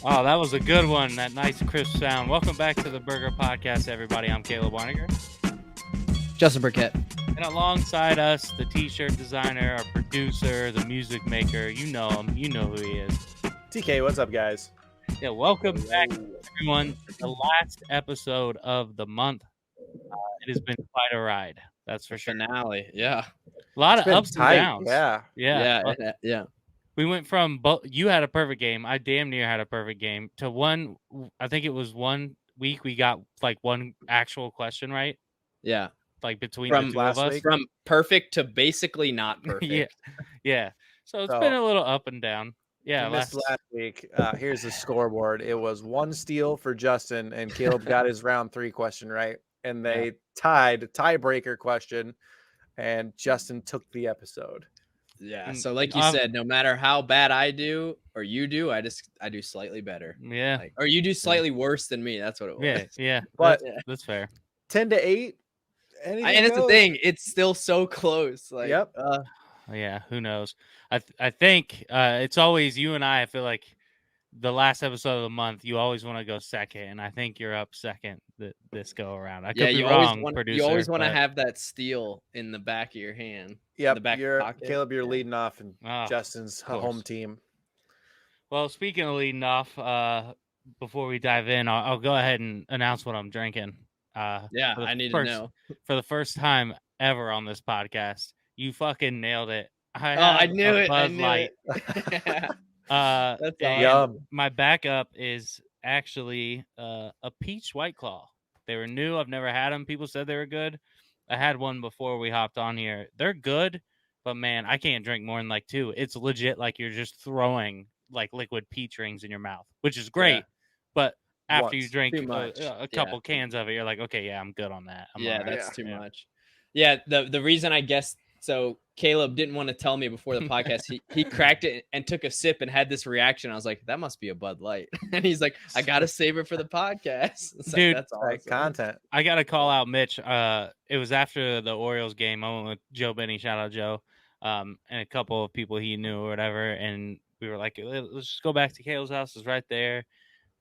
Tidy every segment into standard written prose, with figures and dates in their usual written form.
Oh, that was a good one. That nice crisp sound. Welcome back to the Burger Podcast, everybody. I'm Caleb Weiniger. Justin Burkett. And alongside us, the t-shirt designer, our producer, the music maker. You know him. You know who he is. TK, what's up, guys? Yeah, welcome back, everyone, to the last episode of the month. It has been quite a ride. That's for sure. Finale. Yeah. A lot It's of been ups tight, and downs. yeah. Yeah. We went from you had a perfect game. I damn near had a perfect game to one. I think it was 1 week we got like one actual question right. Yeah. Like between From the two of us. From perfect to basically not perfect. Yeah. So it's been a little up and down. Yeah. Last week. Here's the scoreboard. It was 1 steal for Justin, and Caleb got his round 3 question right. And they tiebreaker question, and Justin took the episode. Yeah. So like you said, no matter how bad I do or you do, I do slightly better. Yeah. Or you do slightly worse than me. That's what it was. Yeah. But that's fair. 10-8. And it's the thing. It's still so close. Like, yep. Yeah. Who knows? I think it's always you and I feel like the last episode of the month, you always want to go second, and I think you're up second this go around. I could be wrong, producer. You always want to have that steal in the back of your hand. Yeah, the back pocket. Caleb, you're leading off in Justin's home team. Well, speaking of leading off, before we dive in, I'll go ahead and announce what I'm drinking. I need to know. For the first time ever on this podcast, you fucking nailed it. I knew it. Bud Light. That's yum. My backup is actually a peach White Claw. They were new. I've never had them. People said they were good. I had one before we hopped on here. They're good, but man, I can't drink more than like 2. It's legit like you're just throwing like liquid peach rings in your mouth, which is great. Yeah. But after you drink a couple cans of it, you're like, okay, yeah, I'm good on that. That's too much. Yeah, the reason I guess so Caleb didn't want to tell me before the podcast. He cracked it and took a sip and had this reaction. I was like, that must be a Bud Light. And he's like, I gotta save it for the podcast. Dude, that's awesome. Content. I gotta call out Mitch. It was after the Orioles game. I went with Joe Benny, shout out Joe, and a couple of people he knew or whatever. And we were like, let's just go back to Caleb's house. It's right there.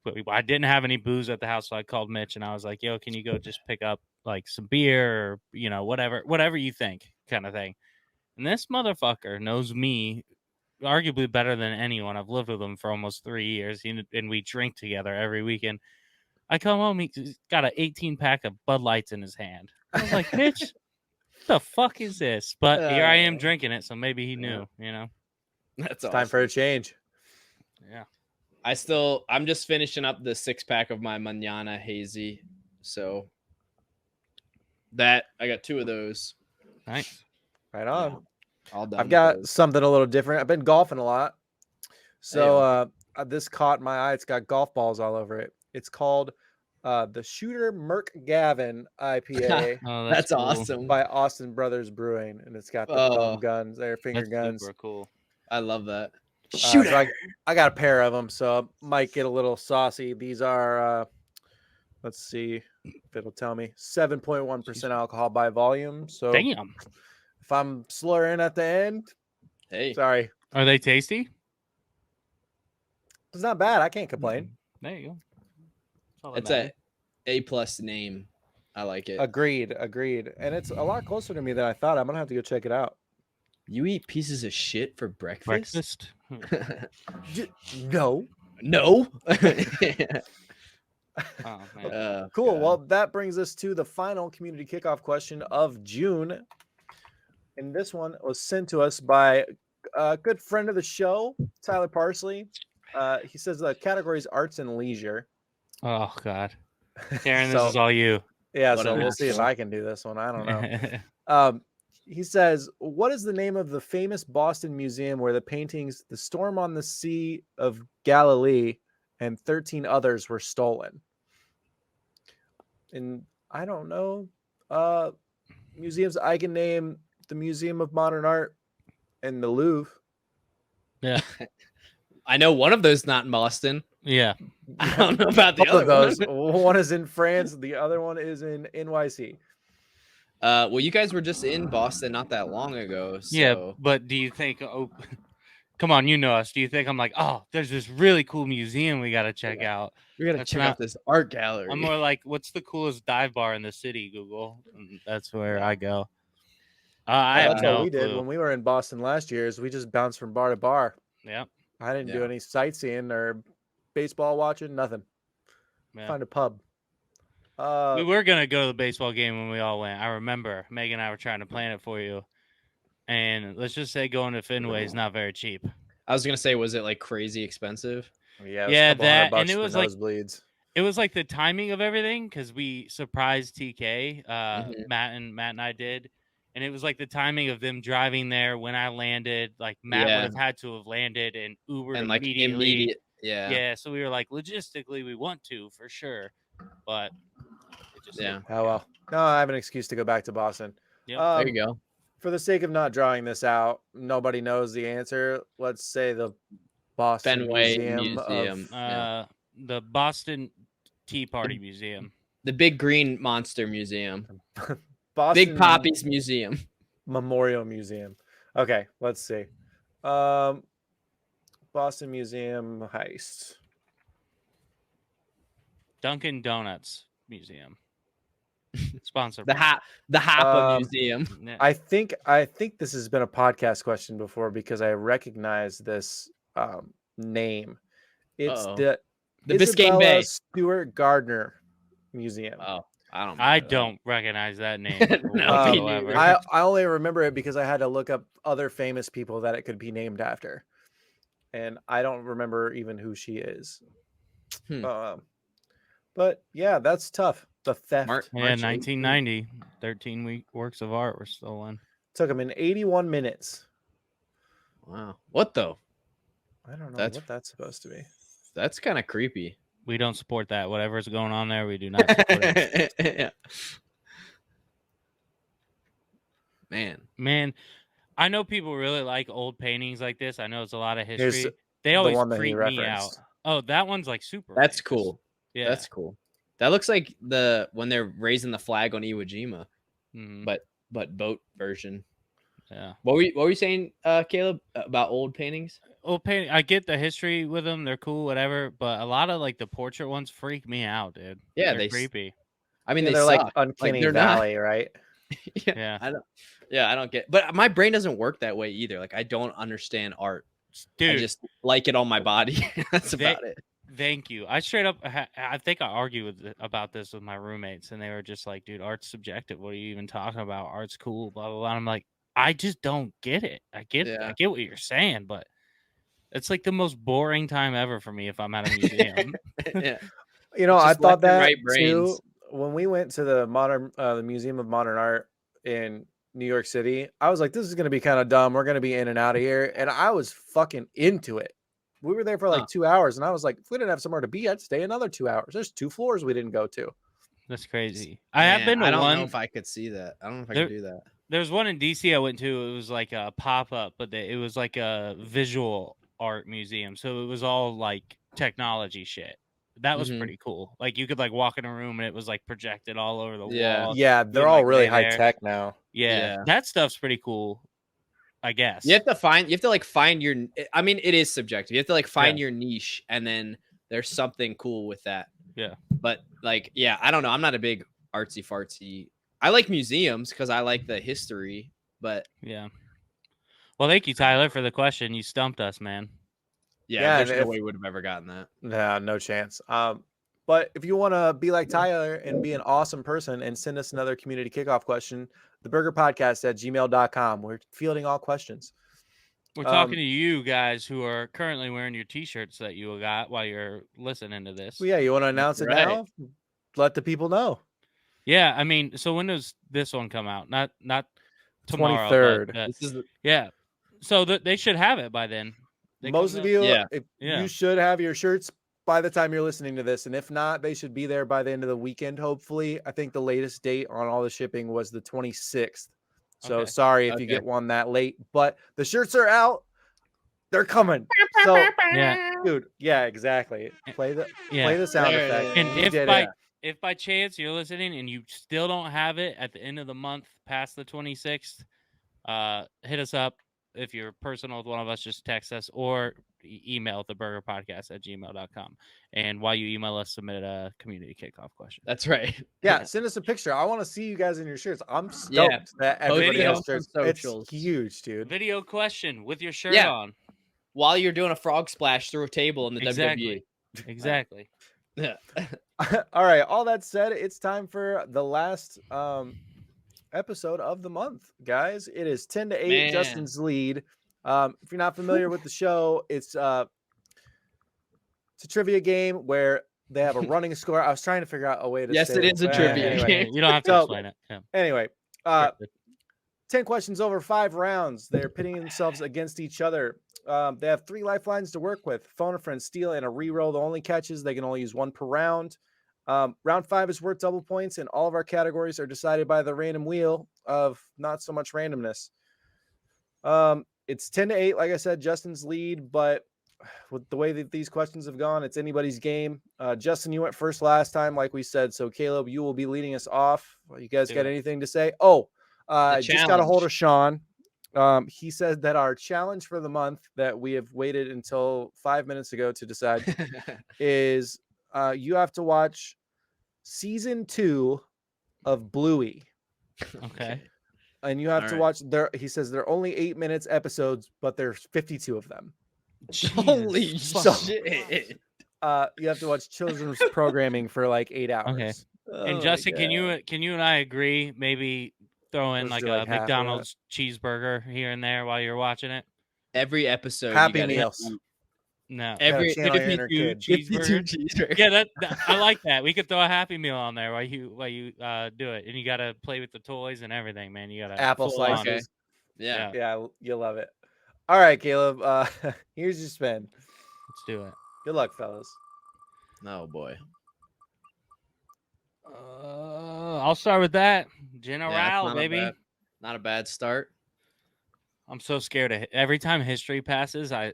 But I didn't have any booze at the house, so I called Mitch and I was like, yo, can you go just pick up like some beer or, whatever you think kind of thing. And this motherfucker knows me arguably better than anyone. I've lived with him for almost 3 years, and we drink together every weekend. I come home, he's got an 18-pack of Bud Lights in his hand. I was like, Mitch, what the fuck is this? But here I am drinking it, so maybe he knew, That's awesome. Time for a change. Yeah. I'm just finishing up the 6-pack of my Manana Hazy. So that I got 2 of those. Nice. Right on. Yeah, all done. I've got something a little different. I've been golfing a lot. So this caught my eye. It's got golf balls all over it. It's called the Shooter Merc Gavin IPA. Oh, that's cool. awesome. By Austin Brothers Brewing. And it's got the thumb guns, finger guns. Super cool. I love that. So I got a pair of them, so I might get a little saucy. These are, let's see if it'll tell me, 7.1% alcohol by volume. So damn. If I'm slurring at the end, hey, sorry. Are they tasty? It's not bad. I can't complain. There you go. It's a A+ name. I like it. Agreed. And it's a lot closer to me than I thought. I'm gonna have to go check it out. You eat pieces of shit for breakfast? No. Oh, man. Cool. Well, that brings us to the final community kickoff question of June. And this one was sent to us by a good friend of the show, Tyler Parsley. He says the category is arts and leisure. Oh, God. Karen, this is all you. Yeah, so we'll see if I can do this one. I don't know. He says, what is the name of the famous Boston museum where the paintings The Storm on the Sea of Galilee and 13 others were stolen? And I don't know. Museums I can name the Museum of Modern Art and the Louvre. Yeah. I know one of those not in Boston. Yeah. I don't know about the other those. One is in France. The other one is in NYC. Well, you guys were just in Boston not that long ago. So. Yeah, but do you think Come on, you know us. Do you think I'm like, oh, there's this really cool museum we got to check out? We gotta That's check not. out this art gallery. I'm more like, what's the coolest dive bar in the city? Google. And that's where I go. I have That's no what we did clue. when we were in Boston last year. Is we just bounced from bar to bar. Yep. I didn't do Yeah. any sightseeing or baseball watching. Nothing. Yeah. Find a pub. We were gonna go to the baseball game when we all went. I remember Megan and I were trying to plan it for you, and let's just say going to Fenway is not very cheap. I was gonna say, was it like crazy expensive? Yeah, it was Yeah, a couple that- $100 and it for was like- nosebleeds. It was like the timing of everything because we surprised TK, Mhm. Matt and I did, and it was like the timing of them driving there when I landed. Like Matt Yeah. would have had to have landed and Ubered And like immediately. immediate, yeah. Yeah, so we were like, logistically, we want to for sure, but it just Yeah. Oh well. No, I have an excuse to go back to Boston. Yep. There you go. For the sake of not drawing this out, nobody knows the answer. Let's say the Boston Fenway Museum. Museum. The Boston Tea Party Museum. The Big Green Monster Museum. Boston Big Poppies Museum. Memorial Museum. Okay, let's see. Boston Museum heist. Dunkin' Donuts Museum. Sponsored. The Hapa Um, Museum. Yeah. I think this has been a podcast question before because I recognize this name. It's Uh-oh. the The Biscayne Isabella Bay. Stewart Gardner Museum. Oh, I don't. I remember that. don't recognize that name No, me whatsoever. neither. I only remember it because I had to look up other famous people that it could be named after, and I don't remember even who she is. But yeah, that's tough. The theft. Yeah, March 1990, 13 works of art were stolen. Took him in 81 minutes. Wow. What though? I don't know That's- what that's supposed to be. That's kind of creepy. We don't support that. Whatever's going on there, we do not support it. Yeah. Man. I know people really like old paintings like this. I know it's a lot of Here's history. They the always one that he creep me out. referenced. Oh, that one's like super. That's famous. cool. Yeah. That's cool. That looks like when they're raising the flag on Iwo Jima, Mhm. but boat version. Yeah. What were you saying, Caleb, about old paintings? Old painting. I get the history with them. They're cool, whatever. But a lot of like the portrait ones freak me out, dude. Yeah, they're they creepy. I mean, Yeah, they they're suck. like Uncanny they're not- Valley, right? Yeah. I don't get. But my brain doesn't work that way either. Like I don't understand art. Dude, I just like it on my body. That's They- about it. thank you. I straight up, I think I argued about this with my roommates, and they were just like, dude, art's subjective. What are you even talking about? Art's cool, blah, blah, blah. And I'm like, I just don't get it. I get what you're saying, but it's like the most boring time ever for me if I'm at a museum. Yeah. You know, It's I just thought left and that right too brains. when we went to the Museum of Modern Art in New York City. I was like, this is going to be kind of dumb. We're going to be in and out of here. And I was fucking into it. We were there for like 2 hours. And I was like, if we didn't have somewhere to be, I'd stay another 2 hours. There's 2 floors we didn't go to. That's crazy. I have been to I don't one. know if I could see that. I don't know if I There- could do that. There's one in DC I went to. It was like a pop up, but it was like a visual art museum. So it was all like technology shit. That was Mhm. pretty cool. Like you could like walk in a room and it was like projected all over the Yeah. wall. Yeah, they're can, all like, really lay high there. tech now. Yeah, Yeah. that stuff's pretty cool. I guess. You have to find your. I mean, it is subjective. You have to like find your niche, and then there's something cool with that. Yeah. But like, yeah, I don't know. I'm not a big artsy fartsy. I like museums because I like the history, but Yeah. Well, thank you, Tyler, for the question. You stumped us, man. Yeah, there's and no if- way we would have ever gotten that. Nah, no chance. But if you want to be like Tyler and be an awesome person and send us another community kickoff question, theburgerpodcast@gmail.com. We're fielding all questions. We're talking to you guys who are currently wearing your T-shirts that you got while you're listening to this. Well, yeah, you want to announce it Right. now? Let the people know. Yeah, I mean, so when does this one come out? Not tomorrow. 23rd. But, This is yeah. So they should have it by then. They Most come of out- you, Yeah. Yeah. you should have your shirts by the time you're listening to this. And if not, they should be there by the end of the weekend, hopefully. I think the latest date on all the shipping was the 26th. So Okay. sorry if you get one that late, but the shirts are out. They're coming. So, Yeah. dude, yeah, exactly. Play the Yeah. sound There it effect. is. And You if did by it. if by chance you're listening and you still don't have it at the end of the month past the 26th, hit us up. if you're personal with one of us, just text us or email theburgerpodcast@gmail.com. And while you email us, submit a community kickoff question. That's right. Yeah, send us a picture. I want to see you guys in your shirts. I'm stoked Yeah, that post everybody it has on some shirts. socials. It's huge, dude. Video question with your shirt Yeah. on. While you're doing a frog splash through a table in the Exactly. WWE. Exactly. Yeah. All right. All that said, it's time for the last episode of the month, guys. It is 10-8, Man. Justin's lead. If you're not familiar with the show, it's a trivia game where they have a running score. I was trying to figure out a way to Yes, say it this, is a but trivia anyway. game. You don't have to So, explain it. Yeah. Anyway, Scripted. 10 questions over 5 rounds. They're pitting themselves against each other. They have 3 lifelines to work with: phone a friend, steal, and a reroll. The only catches, they can only use 1 per round. Round 5 is worth double points, and all of our categories are decided by the random wheel of not so much randomness. It's 10-8, like I said, Justin's lead, but with the way that these questions have gone, it's anybody's game. Justin, you went first last time, like we said. So Caleb, you will be leading us off. You guys got anything to say? Oh, I just got a hold of Sean. He said that our challenge for the month that we have waited until 5 minutes ago to decide is you have to watch season 2 of Bluey. Okay. And you have to watch he says they're only 8 minutes episodes, but there's 52 of them. Holy shit. You have to watch children's programming for like 8 hours. Okay. Oh And Justin, can you and I agree? Maybe throw in Let's like do, a like, half of McDonald's cheeseburger here and there while you're watching it. Every episode. Happy you gotta Meals. eat. No. Every channel your inner 52 kid. 52 cheeseburger. cheeseburger. Yeah, that I like that. We could throw a Happy Meal on there while you do it, and you gotta play with the toys and everything, man. You gotta apple full on. slices. Yeah. Yeah, you'll love it. All right, Caleb. Here's your spin. Let's do it. Good luck, fellas. Oh boy. I'll start with that. General, not baby. Not a bad start. I'm so scared of every time history passes. I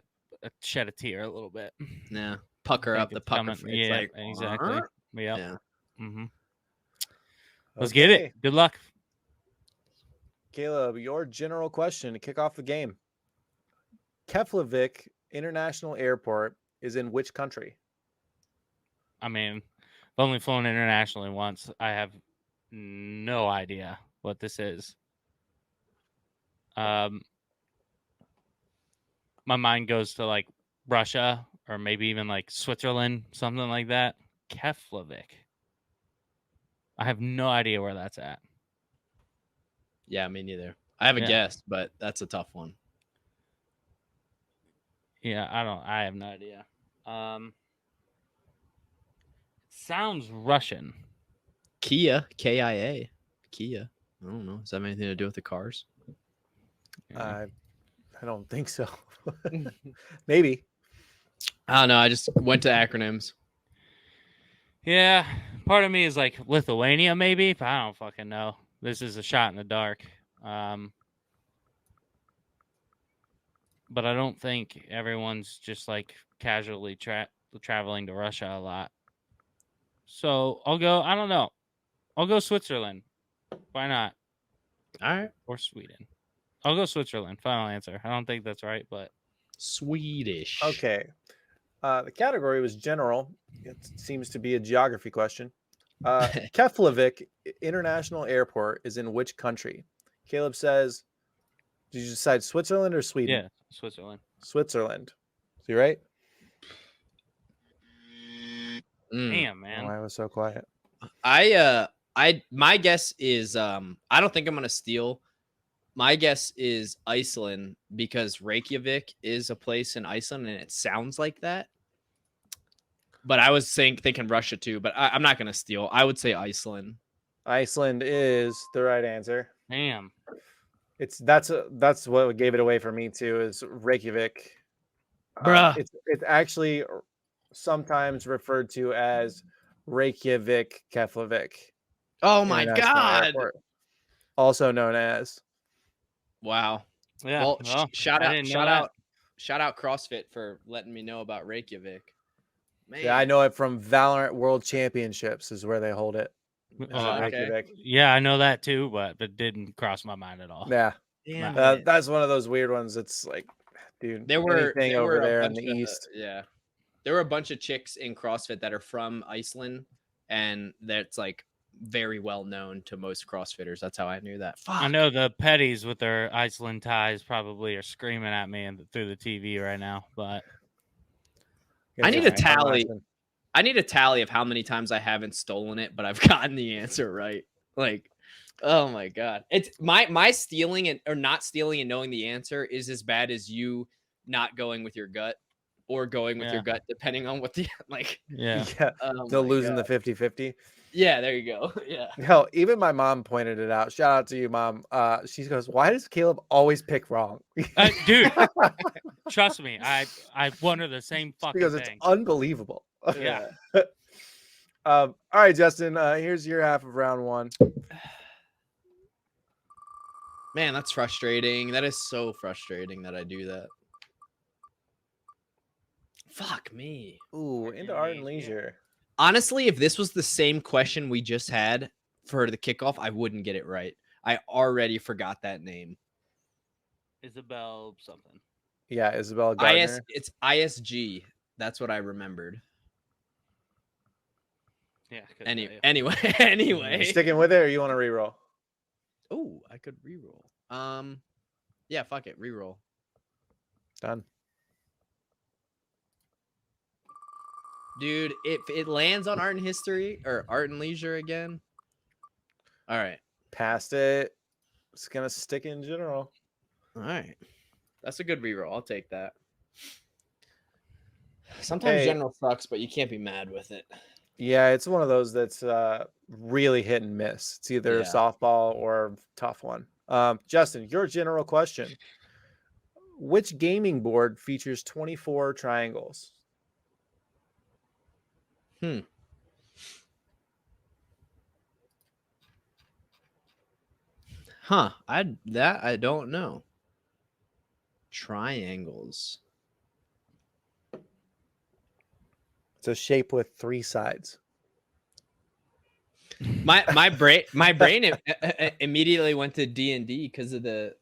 shed a tear a little bit. Yeah. Pucker I up think the it's pucker. coming. It's Yeah, like, exactly. Yep. Yeah. Mm-hmm. Let's get Okay. it. Good luck. Caleb, your general question to kick off the game. Keflavik International Airport is in which country? I mean, I've only flown internationally once. I have no idea what this is. My mind goes to like Russia or maybe even like Switzerland, something like that. Keflavik. I have no idea where that's at. Yeah, me neither. I have a guess, but that's a tough one. Yeah, I have no idea. Sounds Russian. Kia, Kia. Kia. I don't know. Does that have anything to do with the cars? I don't think so. Maybe. I don't know. I just went to acronyms. Yeah, part of me is like Lithuania, maybe, but I don't fucking know. This is a shot in the dark. But I don't think everyone's just like casually traveling to Russia a lot. So I'll go. I don't know. I'll go Switzerland. Why not? All right. Or Sweden. I'll go Switzerland. Final answer. I don't think that's right, but Swedish. Okay. The category was general. It seems to be a geography question. Keflavik International Airport is in which country? Caleb says, did you decide Switzerland or Sweden? Yeah, Switzerland. Switzerland. So you're right? Damn, man. Oh, I was so quiet. My guess is I don't think I'm gonna steal. My guess is Iceland because Reykjavik is a place in Iceland and it sounds like that. But I was thinking Russia too, but I'm not gonna steal. I would say Iceland. Iceland is the right answer. Damn. That's what gave it away for me too, is Reykjavik. Bruh. It's actually sometimes referred to as Reykjavik Keflavik. Oh my God. Airport, also known as. Wow. Yeah. Well, shout out CrossFit for letting me know about Reykjavik. Man. Yeah, I know it from Valorant World Championships is where they hold it. Okay. Yeah, I know that too, but it didn't cross my mind at all. Yeah. Damn it. That's one of those weird ones. It's like, dude, There were over a there in bunch the of, east. yeah. There were a bunch of chicks in CrossFit that are from Iceland, and that's like very well known to most CrossFitters. That's how I knew that. Fuck. I know the petties with their Iceland ties probably are screaming at me through the TV right now, but I need a tally. I need a tally of how many times I haven't stolen it, but I've gotten the answer right. Like, oh my god, it's my stealing and or not stealing and knowing the answer is as bad as you not going with your gut or going with your gut, depending on what the like. Yeah. Still losing the 50-50. Yeah, there you go. Yeah. Hell, even my mom pointed it out. Shout out to you, Mom. She goes, "Why does Caleb always pick wrong?" Dude, trust me, I wonder the same fucking because thing. It's unbelievable. Yeah. All right, Justin. Here's your half of round one. Man, that's frustrating. That is so frustrating that I do that. Fuck me. Ooh, into art and leisure. Honestly, if this was the same question we just had for the kickoff, I wouldn't get it right. I already forgot that name. Isabel something. Yeah, Isabel Gardner. It's ISG. That's what I remembered. Yeah. Anyway. You sticking with it, or you want to reroll? Oh, I could reroll. Yeah, fuck it, reroll. Done. Dude, if it lands on art and history or art and leisure again. All right. Past it. It's gonna stick in general. All right. That's a good reroll. I'll take that. Sometimes general sucks, but you can't be mad with it. Yeah, it's one of those that's really hit and miss. It's either a softball or a tough one. Justin, your general question. Which gaming board features 24 triangles? Huh. I don't know. Triangles. It's a shape with 3 sides. My brain immediately went to D&D because of the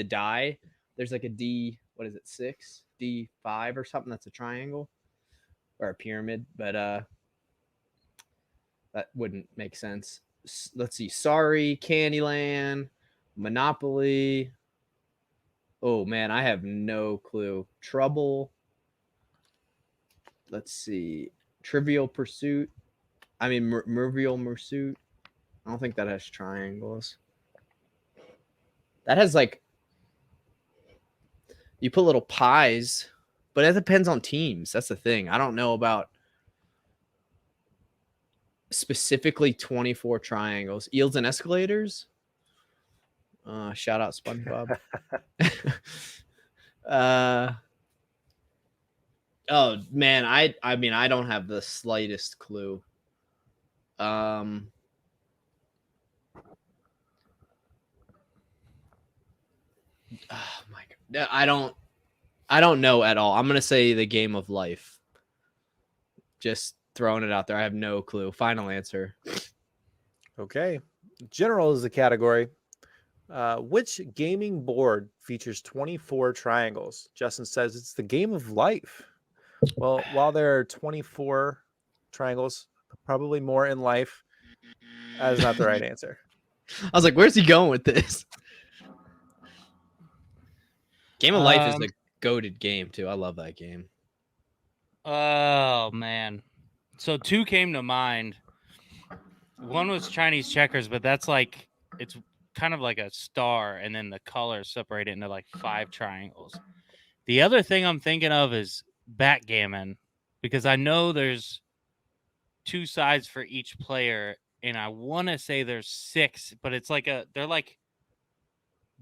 die. There's like a D, what is it, 6? D5 or something that's a triangle or a pyramid, but that wouldn't make sense. Let's see. Sorry, Candyland, Monopoly. Oh man, I have no clue. Trouble. Let's see. Trivial Pursuit. I mean, Mervial Pursuit. I don't think that has triangles. That has like, you put little pies, but it depends on teams. That's the thing. I don't know about specifically 24 triangles. Eels and Escalators. Shout out SpongeBob. Oh man, I mean I don't have the slightest clue. Oh my god. I don't know at all. I'm gonna say the Game of Life. Just throwing it out there. I have no clue. Final answer. Okay. General is the category. Which gaming board features 24 triangles? Justin says it's the Game of Life. Well, while there are 24 triangles, probably more in life, that is not the right answer. I was like, where's he going with this? Game of Life is a goated game, too. I love that game. Oh, man. So 2 came to mind. One was Chinese checkers, but that's like, it's kind of like a star, and then the colors separate it into like 5 triangles. The other thing I'm thinking of is backgammon, because I know there's 2 sides for each player, and I want to say there's 6, but it's like they're like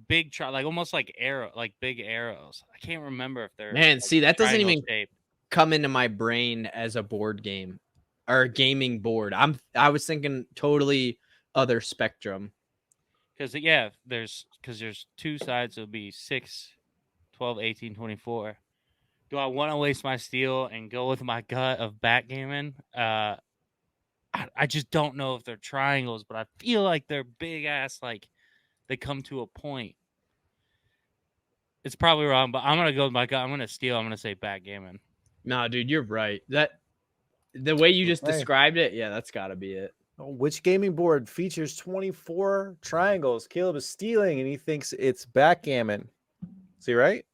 big like almost like big arrows. I can't remember if they're man. Like see, that doesn't even shape. Come into my brain as a board game or a gaming board. I was thinking totally other spectrum. Because there's 2 sides. It'll be 6, 12, 18, 24. Do I want to waste my steel and go with my gut of backgammon? I just don't know if they're triangles, but I feel like they're big ass, like they come to a point. It's probably wrong, but I'm gonna go with my gut. I'm gonna steal. I'm gonna say backgammon. No, dude, you're right. The way you just described it, yeah, that's got to be it. Which gaming board features 24 triangles? Caleb is stealing, and he thinks it's backgammon. See, right?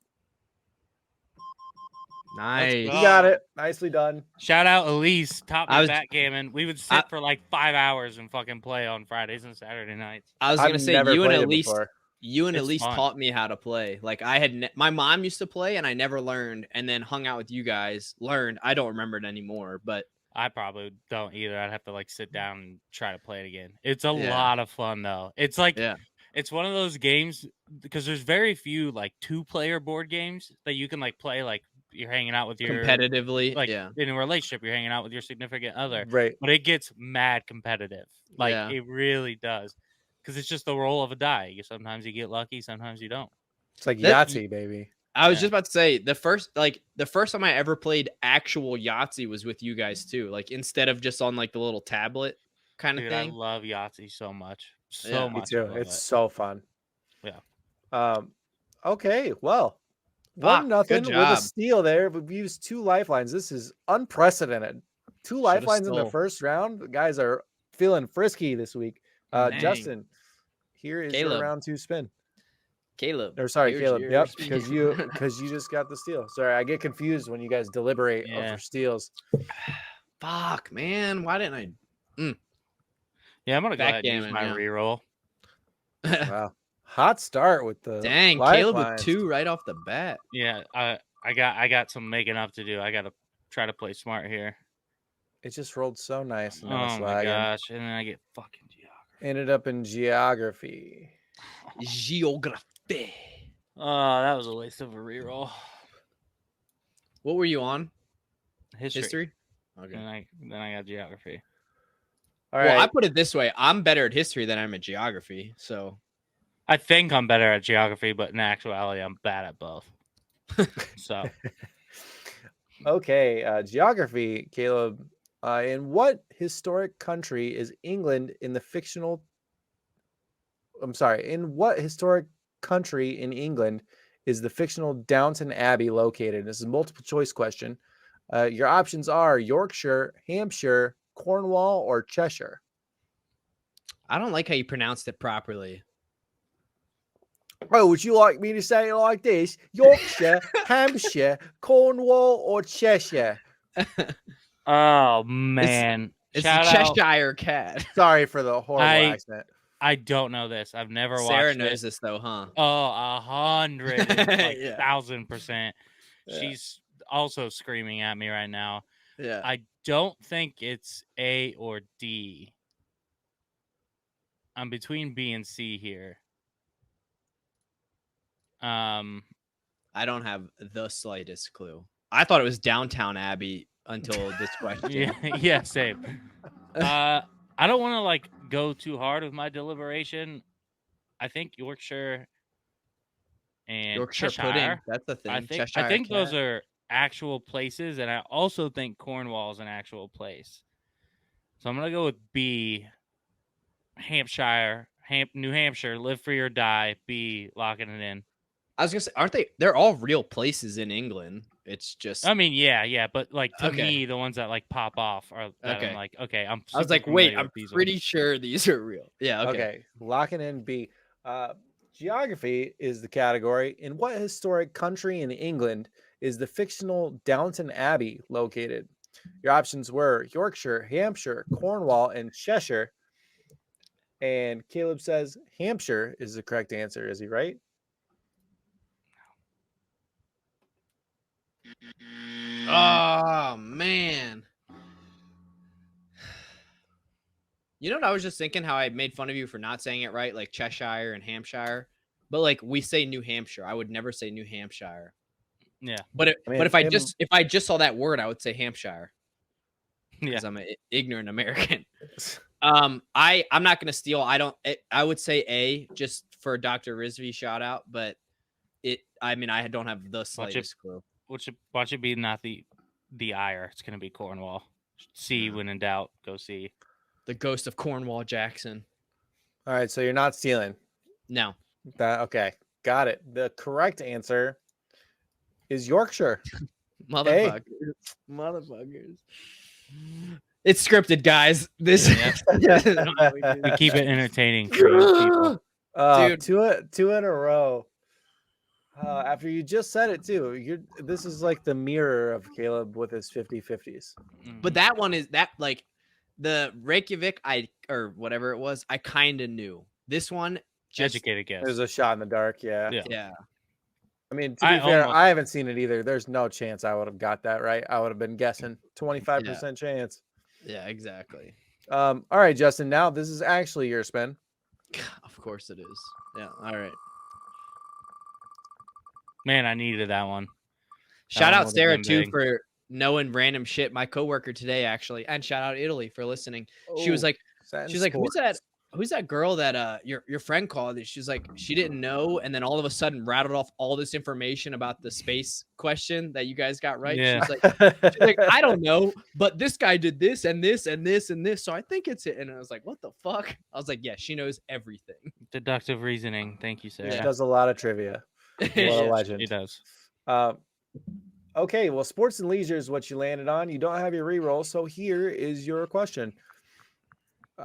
Nice. You got it. Nicely done. Shout out Elise, taught me I was- backgammon. We would sit for like 5 hours and fucking play on Fridays and Saturday nights. I was gonna I've say never you and played it Elise. before. You and It's Elise fun. taught me how to play. Like I had, my mom used to play, and I never learned. And then hung out with you guys, learned. I don't remember it anymore, but I probably don't either. I'd have to like sit down and try to play it again. It's a Yeah. lot of fun though. It's like yeah, it's one of those games because there's very few like 2-player board games that you can like play like you're hanging out with your competitively, like yeah, in a relationship, you're hanging out with your significant other. Right. But it gets mad competitive. Like Yeah. it really does. Because it's just the roll of a die. Sometimes you get lucky, sometimes you don't. It's like That- Yahtzee, baby. I was Yeah. just about to say the first time I ever played actual Yahtzee was with you guys too. Like instead of just on like the little tablet kind of Dude, I thing. love Yahtzee so much. So Yeah. Me much. too. I love It's it. so fun. Yeah. Okay. Well, Fuck, 1-0 good with a job. steal there. We've used 2 lifelines. This is unprecedented. 2 Should've lifelines in the stole. first round. The guys are feeling frisky this week. Dang. Justin, here is your Caleb. round 2 spin. Caleb. Or sorry, here's Caleb. your Yep, speed. because you just got the steal. Sorry, I get confused when you guys deliberate Yeah. over steals. Fuck, man. Why didn't I? Yeah, I'm gonna go ahead and use Backgammon, my yeah. reroll. Wow, hot start with the Dang, Caleb with lifelines. 2 right off the bat. Yeah, I got some making up to do. I gotta try to play smart here. It just rolled so nice. And Oh now it's my lagging. gosh. And then I get fucking geography. Ended up in geography. Geography. Oh, that was a waste of a reroll. What were you on? History. History? Okay. Then I got geography. All Well, right. I put it this way. I'm better at history than I'm at geography. So I think I'm better at geography, but in actuality, I'm bad at both. So Okay, geography, Caleb. In what historic country is England in the fictional? I'm sorry. In what historic country in England is the fictional Downton Abbey located? This is a multiple choice question. Your options are Yorkshire, Hampshire, Cornwall, or Cheshire. I don't like how you pronounced it properly. Oh, would you like me to say it like this? Yorkshire, Hampshire, Cornwall, or Cheshire? oh man. It's Shout the out. Cheshire Cat. Sorry for the horrible accent. I don't know this. I've never Sarah watched knows it. this though, huh? Oh, 100, like Yeah. 1,000%. Yeah. She's also screaming at me right now. Yeah. I don't think it's A or D. I'm between B and C here. I don't have the slightest clue. I thought it was Downtown Abbey until this question. yeah, same. I don't want to like go too hard with my deliberation. I think Yorkshire and Yorkshire Cheshire. pudding. That's the thing. I think Cheshire those Cat. are actual places, and I also think Cornwall is an actual place. So I'm gonna go with B. Hampshire, New Hampshire, live free or die. B, locking it in. I was gonna say, aren't they? They're all real places in England. It's just. I mean, yeah, but like to Okay. me, the ones that like pop off are that Okay. I'm like, okay, I'm. I was super like, wait, familiar I'm with these pretty ones. sure these are real. Yeah. Okay. Okay, locking in B. Geography is the category. In what historic country in England is the fictional Downton Abbey located? Your options were Yorkshire, Hampshire, Cornwall, and Cheshire. And Caleb says Hampshire is the correct answer. Is he right? Oh man. You know what I was just thinking? How I made fun of you for not saying it right, like Cheshire and Hampshire. But like we say New Hampshire. I would never say New Hampshire. Yeah, But I mean, but if I just saw that word, I would say Hampshire. yeah. Because I'm an ignorant American. I'm not gonna steal. I would say A just for Dr. Rizvi shout out, but I don't have the slightest clue. Watch it be not the ire. It's gonna be Cornwall. C, when in doubt, go C. The ghost of Cornwall Jackson. All right, so you're not stealing. No. That okay. got it. The correct answer is Yorkshire. Motherfuckers. Motherfuckers. It's scripted, guys. This we keep it entertaining for you people. Dude. Two in a row. After you just said it too, this is like the mirror of Caleb with his 50-50s. But that one is that like the Reykjavik, or whatever it was, I kind of knew. This one, just educated guess. There's a shot in the dark. Yeah. I mean, to be fair, I haven't seen it either. There's no chance I would have got that right. I would have been guessing 25% chance. Yeah, exactly. All right, Justin. Now this is actually your spin. Of course it is. Yeah. All right. Man, I needed that one. Shout out Sarah too for knowing random shit. My coworker today actually, and shout out Italy for listening. She was like, who's that girl that your friend called? She's like, she didn't know, and then all of a sudden rattled off all this information about the space question that you guys got right. Yeah. She's like, I don't know, but this guy did this and this and this and this, so I think it's it. And I was like, what the fuck? I was like, yeah, she knows everything. Deductive reasoning. Thank you, Sarah. She does a lot of trivia. What a legend. She does. Okay, well, sports and leisure is what you landed on. You don't have your reroll, so here is your question.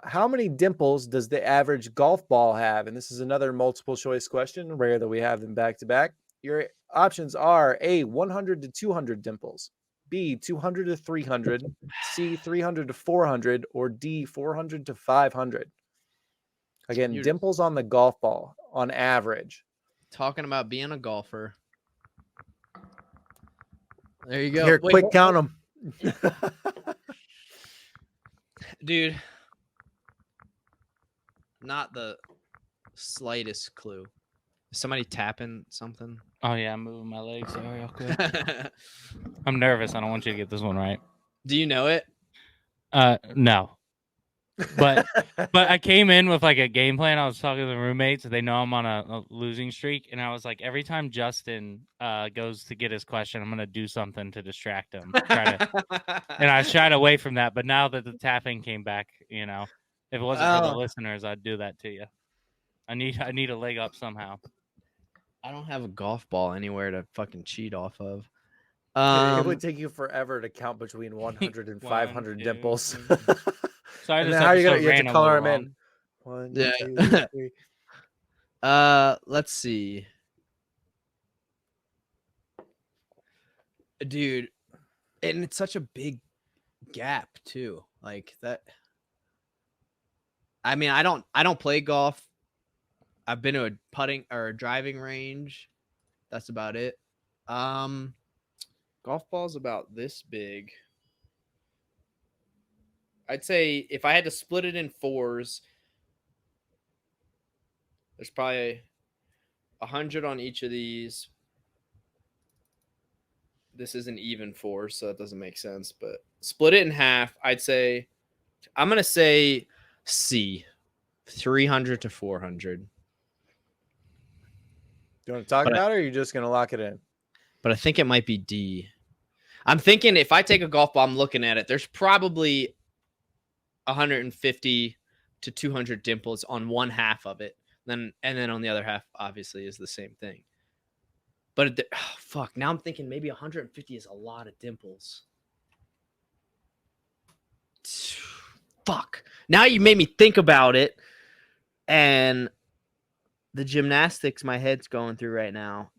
How many dimples does the average golf ball have? And this is another multiple choice question. Rare that we have them back to back. Your options are A, 100 to 200 dimples, B, 200 to 300, C, 300 to 400, or D, 400 to 500. Again, dimples on the golf ball on average. Talking about being a golfer. There you go. Here, quick count them. Dude. Not the slightest clue. Is somebody tapping something? Oh, yeah, I'm moving my legs. Sorry, real quick. I'm nervous. I don't want you to get this one right. Do you know it? No. But I came in with like a game plan. I was talking to the roommates. They know I'm on a losing streak, and I was like, every time Justin goes to get his question, I'm gonna do something to distract him. And I shied away from that. But now that the tapping came back, you know, if it wasn't for the listeners, I'd do that to you. I need a leg up somehow. I don't have a golf ball anywhere to fucking cheat off of. It would take you forever to count between 100 and 500 dimples. So and then how are you gonna have to color them in? 1, 2, 3. Let's see, dude, and it's such a big gap too. Like that. I mean, I don't play golf. I've been to a putting or a driving range. That's about it. Golf ball's about this big. I'd say if I had to split it in fours, there's probably 100 on each of these. This is an even four, so that doesn't make sense. But split it in half, I'm going to say C, 300 to 400. You want to talk about it, or are you just going to lock it in? But I think it might be D. I'm thinking if I take a golf ball, I'm looking at it, there's probably 150 to 200 dimples on one half of it. And then on the other half, obviously, is the same thing. But fuck, now I'm thinking maybe 150 is a lot of dimples. Fuck. Now you made me think about it. And the gymnastics my head's going through right now.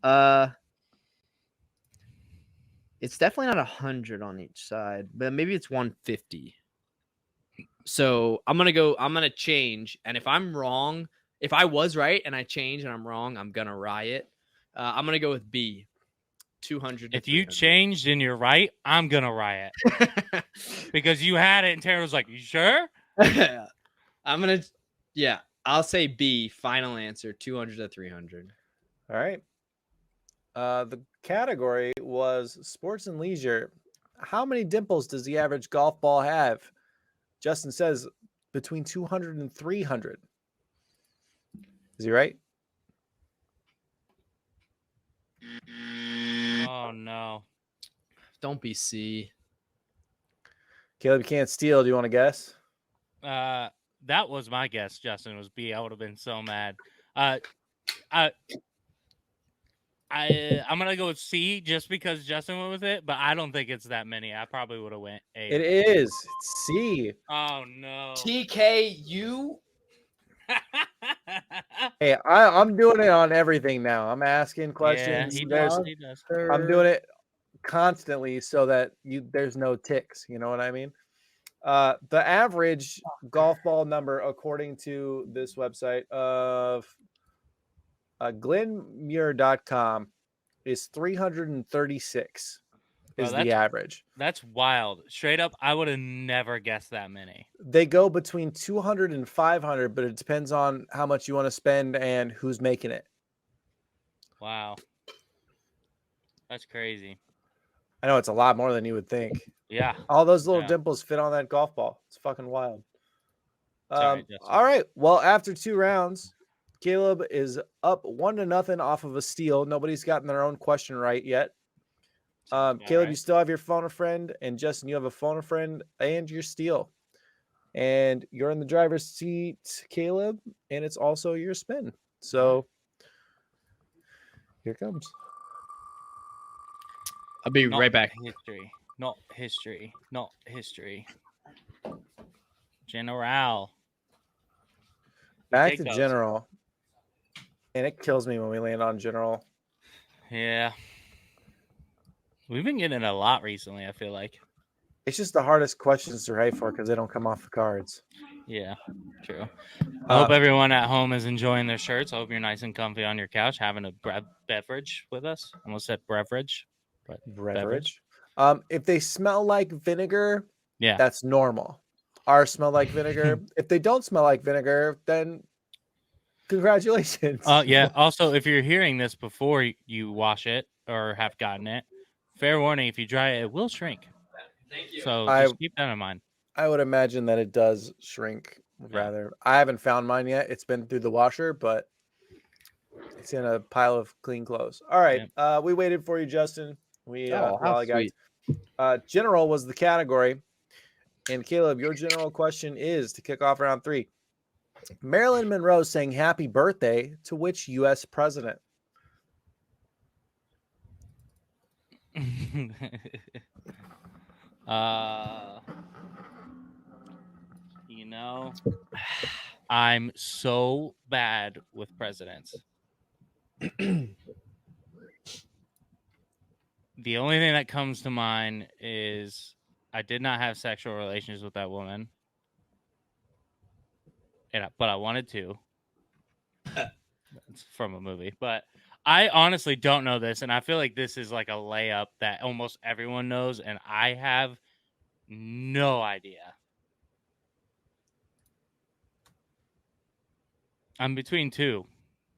It's definitely not 100 on each side, but maybe it's 150. So I'm going to change. And if I'm wrong, if I was right and I change and I'm wrong, I'm going to riot. I'm going to go with B, 200. If you changed and you're right, I'm going to riot. Because you had it and Tara was like, you sure? I'll say B, final answer, 200 to 300. All right. The category was sports and leisure. How many dimples does the average golf ball have? Justin says between 200 and 300. Is he right? Oh, no. Don't be C. Caleb, you can't steal. Do you want to guess? That was my guess, Justin, was B. I would have been so mad. I'm gonna go with C just because Justin went with it, but I don't think it's that many. I probably would have went A. It is. It's C. Oh no. TKU. Hey, I'm doing it on everything now. I'm asking Yeah, questions. he There's does. He does. I'm doing it constantly so that there's no ticks. You know what I mean? The average golf ball number, according to this website of glenmuir.com, is 336 Bro, is the average. That's wild. Straight up, I would have never guessed that many. They go between 200 and 500, but it depends on how much you want to spend and who's making it. Wow. That's crazy. I know it's a lot more than you would think. Yeah. All those little dimples fit on that golf ball. It's fucking wild. Sorry, all right. Well, after 2 rounds, Caleb is up 1-0 off of a steal. Nobody's gotten their own question right yet. Caleb, right. You still have your phone a friend, and Justin, you have a phone a friend and your steal. And you're in the driver's seat, Caleb, and it's also your spin. So here it comes. I'll be right back. History. Not history. Not history. General. Back to general. And it kills me when we land on general. Yeah. We've been getting it a lot recently, I feel like. It's just the hardest questions to write for because they don't come off the cards. Yeah, true. I hope everyone at home is enjoying their shirts. I hope you're nice and comfy on your couch having a beverage with us. Almost said beverage. But beverage. If they smell like vinegar, yeah, that's normal. Ours smell like vinegar. If they don't smell like vinegar, then congratulations. Yeah. Also, if you're hearing this before you wash it or have gotten it, fair warning, if you dry it, it will shrink. Thank you. So just keep that in mind. I would imagine that it does shrink rather. I haven't found mine yet. It's been through the washer, but it's in a pile of clean clothes. All right. Yeah. We waited for you, Justin. General was the category. And Caleb, your general question is to kick off round 3. Marilyn Monroe sang happy birthday to which U.S. president? I'm so bad with presidents. The only thing that comes to mind is I did not have sexual relations with that woman, but I wanted to. It's from a movie, but I honestly don't know this, and I feel like this is like a layup that almost everyone knows, and I have no idea. I'm between 2.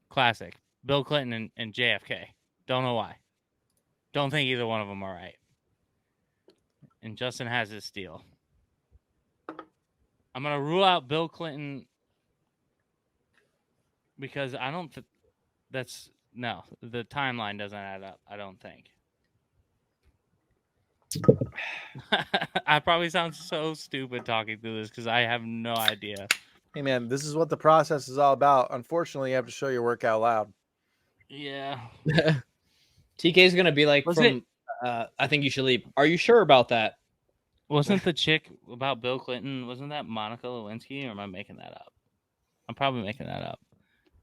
Classic. Bill Clinton and JFK. Don't know why. Don't think either one of them are right. And Justin has his steal. I'm going to rule out Bill Clinton because I don't the timeline doesn't add up, I don't think. I probably sound so stupid talking through this because I have no idea. Hey, man, this is what the process is all about. Unfortunately, you have to show your work out loud. Yeah. TK is going to be like, I think you should leave. Are you sure about that? Wasn't the chick about Bill Clinton, wasn't that Monica Lewinsky, or am I making that up? I'm probably making that up.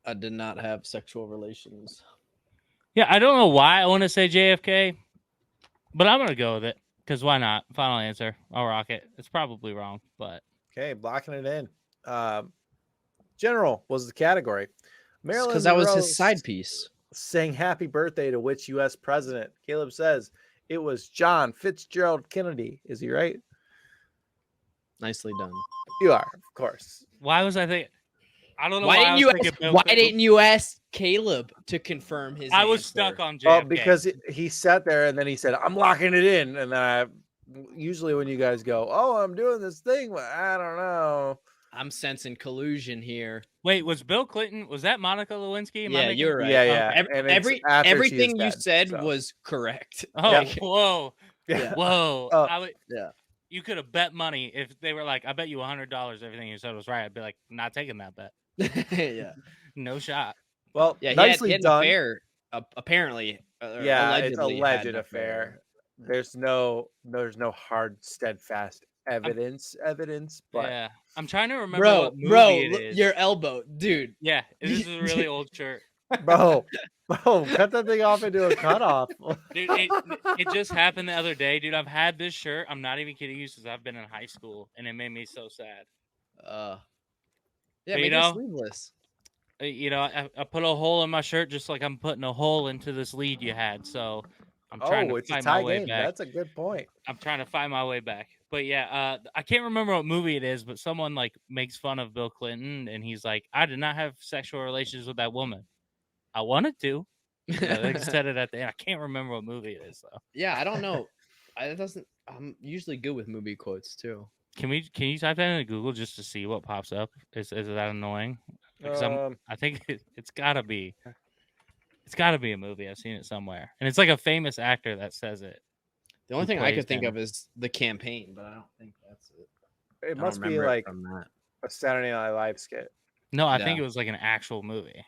I did not have sexual relations. Yeah, I don't know why I want to say JFK, but I'm going to go with it because why not? Final answer. I'll rock it. It's probably wrong, but. Okay, blocking it in. General was the category. Marilyn because that was his side piece. Saying happy birthday to which U.S. president? Caleb says it was John Fitzgerald Kennedy. Is he right? Nicely done. You are, of course. Why was I thinking? I don't know. Why didn't you ask Caleb to confirm his answer? Was stuck on JFK. Well, because he sat there and then he said, I'm locking it in. And then usually when you guys go, oh, I'm doing this thing, but I don't know. I'm sensing collusion here. Wait, was Bill Clinton? Was that Monica Lewinsky? Yeah, you're right. Yeah. Everything you said was correct. Oh, yeah. Whoa. Yeah. Whoa. Yeah. You could have bet money if they were like, I bet you $100 everything you said was right. I'd be like, not taking that bet. Yeah. No shot. Well, yeah, nicely he had done. fair. apparently, Yeah, it's a allegedly had alleged an affair. There's no hard, steadfast evidence, but Yeah, I'm trying to remember what movie it is. Your elbow, dude. Yeah, this is a really old shirt. bro, cut that thing off into a cutoff. Dude, it just happened the other day, dude. I've had this shirt. I'm not even kidding you, since I've been in high school, and it made me so sad. Yeah, But, make it sleeveless. I put a hole in my shirt just like I'm putting a hole into this lead you had. So I'm trying to it's find a tie my way game. back. That's a good point. I'm trying to find my way back. But yeah, I can't remember what movie it is, but someone like makes fun of Bill Clinton, and he's like, "I did not have sexual relations with that woman. I wanted to." They said it at the end. I can't remember what movie it is though. Yeah, I don't know. I'm usually good with movie quotes too. Can you type that into Google just to see what pops up? Is that annoying? Because I think it's gotta be. It's gotta be a movie. I've seen it somewhere, and it's like a famous actor that says it. The only thing I could think of is The Campaign, but I don't think that's it. It must be like a Saturday Night Live skit. No, I think it was like an actual movie.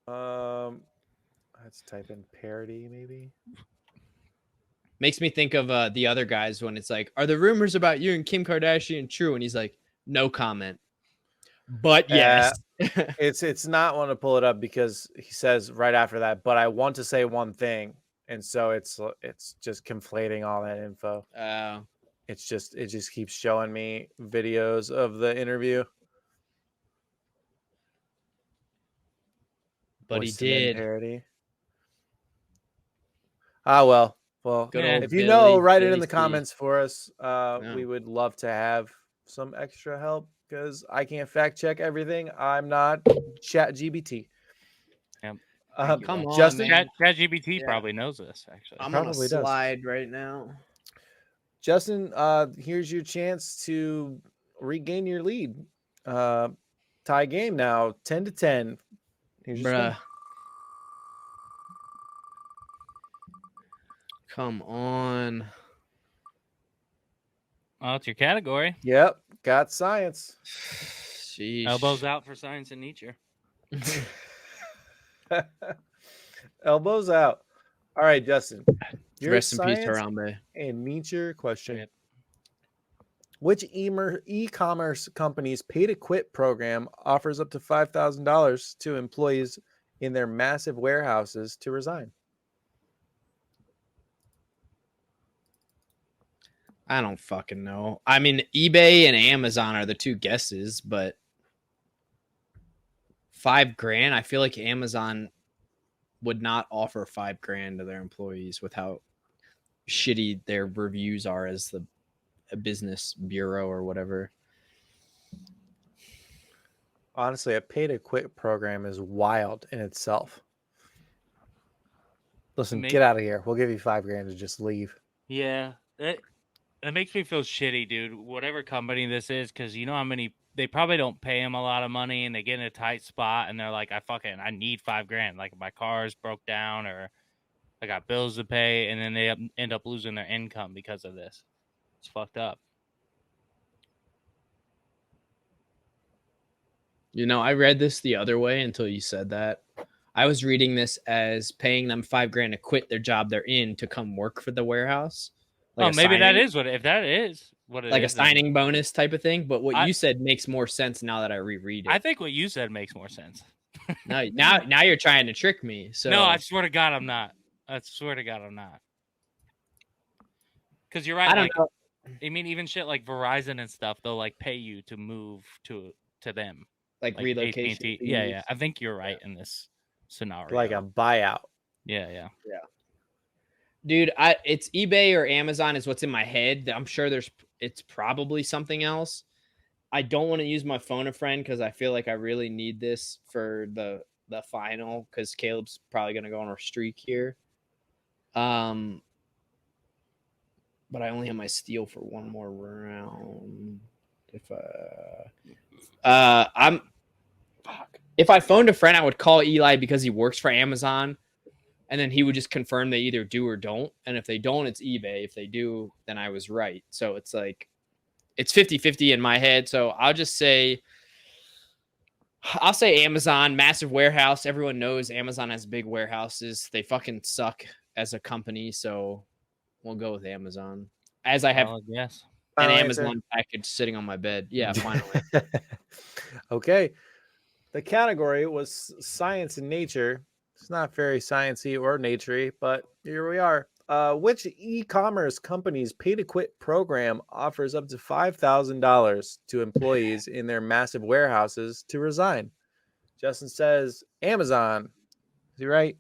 Let's type in parody, maybe. Makes me think of the other guys when it's like, "Are the rumors about you and Kim Kardashian true?" And he's like, "No comment." But yes, it's not one to pull it up because he says right after that, "But I want to say one thing," and so it's just conflating all that info. It just keeps showing me videos of the interview. But he did. Parody. Well, if you know, write it in the comments for us. We would love to have some extra help because I can't fact check everything. I'm not ChatGPT. Yep. Come on, Justin. ChatGPT probably knows this. Actually, I'm on a slide right now. Justin, here's your chance to regain your lead. Tie game now, 10-10. Here's your spin. Come on. Oh, it's your category. Yep, got science. Sheesh. Elbows out for science and nature. Elbows out. All right, Justin. Rest in peace, Harambe. And nature question. Yep. Which e-commerce company's pay to quit program offers up to $5,000 to employees in their massive warehouses to resign? I don't fucking know. I mean, eBay and Amazon are the two guesses, but $5,000. I feel like Amazon would not offer $5,000 to their employees with how shitty their reviews are as a business bureau or whatever. Honestly, a pay to quit program is wild in itself. Listen, get out of here. We'll give you $5,000 to just leave. Yeah. It makes me feel shitty, dude. Whatever company this is, because you know how many they probably don't pay them a lot of money, and they get in a tight spot, and they're like, I need $5,000. Like my car's broke down, or I got bills to pay, and then they end up losing their income because of this. It's fucked up. You know, I read this the other way until you said that. I was reading this as paying them $5,000 to quit their job they're in to come work for the warehouse. Like maybe that is what it is. Like a signing bonus type of thing. But what you said makes more sense now that I reread it. I think what you said makes more sense. now you're trying to trick me. So no, I swear to God, I'm not. Because you're right. I don't know. I mean, even shit like Verizon and stuff, they'll like pay you to move to them, like relocation. AT&T. Yeah. I think you're right in this scenario. Like a buyout. Yeah. Dude, it's eBay or Amazon is what's in my head. I'm sure it's probably something else. I don't want to use my phone a friend because I feel like I really need this for the final because Caleb's probably going to go on a streak here. But I only have my steal for one more round. If I phoned a friend, I would call Eli because he works for Amazon. And then he would just confirm they either do or don't. And if they don't, it's eBay. If they do, then I was right. So it's like, it's 50-50 in my head. So I'll just say I'll say Amazon, massive warehouse. Everyone knows Amazon has big warehouses. They fucking suck as a company, so we'll go with Amazon. As I have Yes. an Final Amazon answer. package sitting on my bed. Yeah, finally. Okay. The category was science and nature. It's not very sciencey or naturey, but here we are. Which e-commerce company's pay-to-quit program offers up to $5,000 to employees in their massive warehouses to resign? Justin says Amazon. Is he right?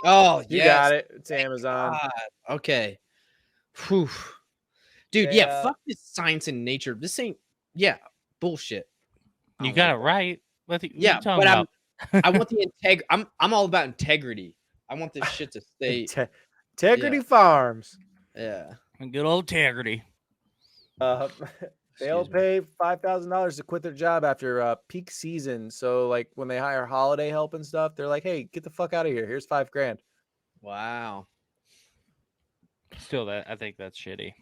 Oh, You yes. got it. It's Amazon. God. Okay. Whew. Dude, They, yeah, fuck this science and nature. This ain't, bullshit. You got it right. What are you talking but about? I want the I'm all about integrity. I want this shit to stay. Integrity Farms. Yeah. Good old integrity. They'll Excuse me. pay $5,000 to quit their job after peak season. So, like when they hire holiday help and stuff, they're like, "Hey, get the fuck out of here. Here's $5,000." Wow. Still, I think that's shitty.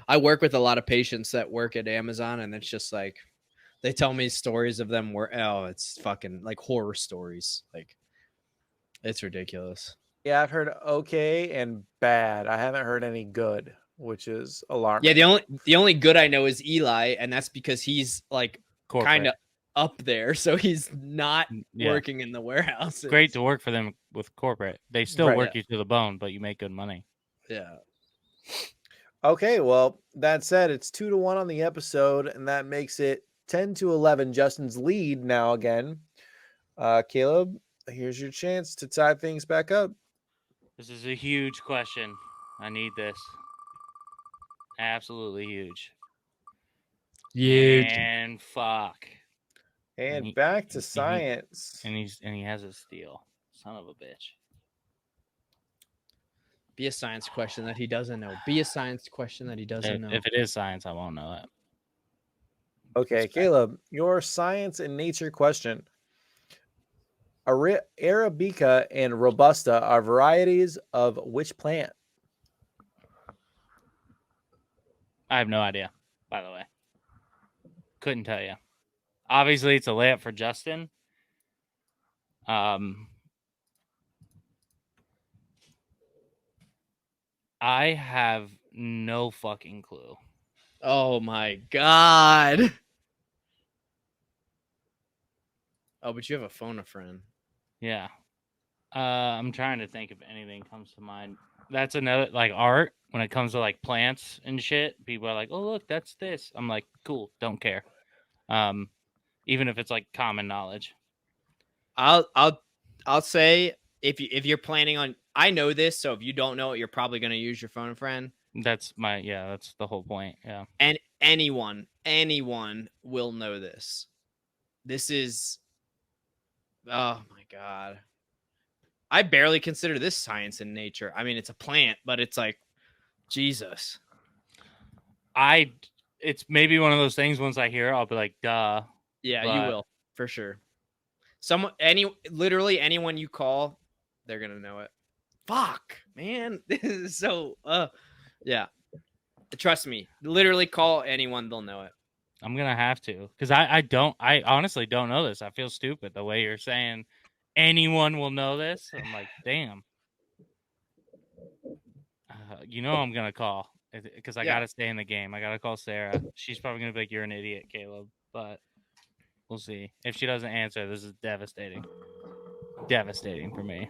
I work with a lot of patients that work at Amazon, and it's just like they tell me stories of them where it's fucking like horror stories. Like it's ridiculous. Yeah, I've heard okay and bad. I haven't heard any good, which is alarming. Yeah, the only good I know is Eli, and that's because he's like kind of up there, so he's not working in the warehouse. Great to work for them with corporate. They still work you to the bone, but you make good money. Yeah. Okay, well, that said, it's 2-1 on the episode, and that makes it 10-11. Justin's lead now again. Caleb, here's your chance to tie things back up. This is a huge question. I need this. Absolutely huge. Huge. And fuck. And back to science. And he has a steal. Son of a bitch. Be a science question that he doesn't know. Be a science question that he doesn't know. If it is science, I won't know it. Okay, Caleb, your science and nature question. Arabica and Robusta are varieties of which plant? I have no idea, by the way. Couldn't tell you. Obviously, it's a layup for Justin. I have no fucking clue. Oh my god. Oh, but you have a phone a friend. Yeah. I'm trying to think if anything comes to mind. That's another, like, art. When it comes to, like, plants and shit, people are like, oh, look, that's this. I'm like, cool, don't care. Even if it's, like, common knowledge. I'll say if you're planning on, I know this, so if you don't know it, you're probably going to use your phone a friend. That's the whole point. Yeah. And anyone will know this. This is, oh my god. I barely consider this science and nature. I mean, it's a plant, but it's like, Jesus. It's maybe one of those things, once I hear it, I'll be like, duh. Yeah, you will, for sure. Literally anyone you call, they're going to know it. Fuck, man. This is so, yeah. Trust me. Literally call anyone, they'll know it. I'm going to have to, because I honestly don't know this. I feel stupid the way you're saying anyone will know this. I'm like, damn. I'm going to call because I got to stay in the game. I got to call Sarah. She's probably going to be like, you're an idiot, Caleb. But we'll see. If she doesn't answer, this is devastating. Devastating for me.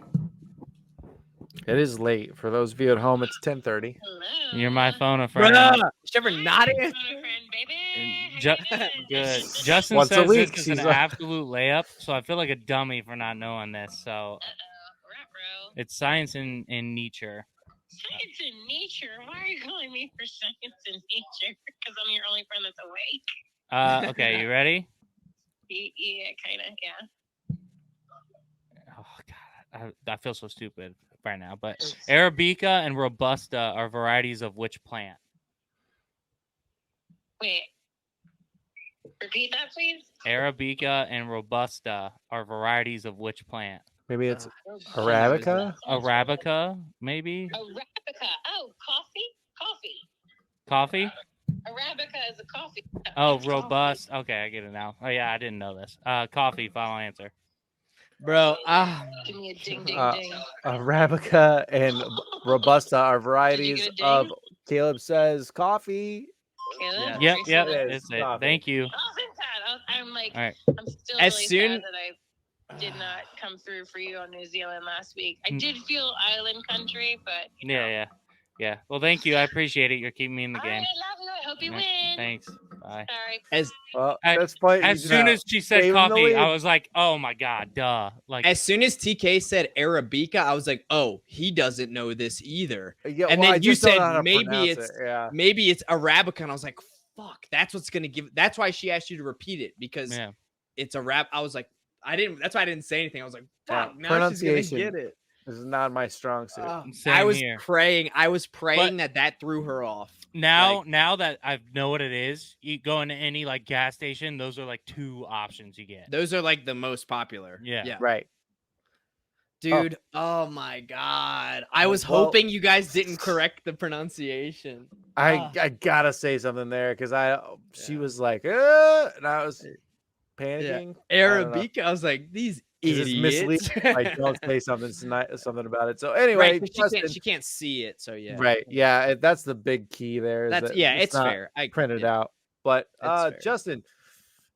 It is late. For those of you at home, it's 10:30. Hello. You're my phone a friend. Trevor not answer. Good. Justin Once says a week, this is an absolute layup, so I feel like a dummy for not knowing this. So it's science and nature. Science and nature? Why are you calling me for science and nature? Because I'm your only friend that's awake. Okay, you ready? Yeah, kind of, yeah. Oh, God. I feel so stupid right now. But Arabica and Robusta are varieties of which plant? Wait. Repeat that, please. Arabica and Robusta are varieties of which plant? Maybe it's Arabica? Arabica, maybe? Arabica. Oh, coffee? Coffee? Arabica is a coffee. Oh, robust. Okay, I get it now. Oh yeah, I didn't know this. Coffee. Final answer. Bro, Give me a ding, ding, ding. Arabica and Robusta are Did you varieties get a ding? of. Caleb says coffee. Caleb? Yep, Are you yep. still there? It is It's it. coffee. Thank you. Oh, thank God. I'm like, All right. I'm still As really soon- sad that I did not come through for you on New Zealand last week. I did feel island country, but you know. Yeah. Well, thank you. I appreciate it. You're keeping me in the All game. right, I love you. I hope you Yeah, win. Thanks. Bye. Sorry. as Well, I- that's funny. As soon as she said gave him the coffee, I lead. was like, "Oh my god, duh!" Like, as soon as TK said Arabica, I was like, oh, he doesn't know this either. Yeah, And well, then I you just don't know said how to maybe pronounce it's it. Yeah. maybe it's Arabica, and I was like, fuck, that's what's gonna give. That's why she asked you to repeat it because yeah. it's a rap. I was like, I didn't. That's why I didn't say anything. I was like, fuck, Yeah, now she's gonna pronunciation. get it. This is not my strong suit. I Same was here. praying. I was praying that threw her off. Now, Like- now that I know what it is, you go into any like gas station. Those are like 2 options you get. Those are like the most popular. Yeah. Right. Dude, oh my god. I was Well- hoping you guys didn't correct the pronunciation. I gotta say something there because she Yeah. was like, and I was panicking. Arabica. I was like, these 'Cause it's idiots. misleading. Like, don't say something tonight, something about it. So anyway, right, 'cause Justin, she can't see it, so yeah. right? Yeah, that's the big key there. Is That's that it's not fair. I printed yeah. out. But It's fair. Justin,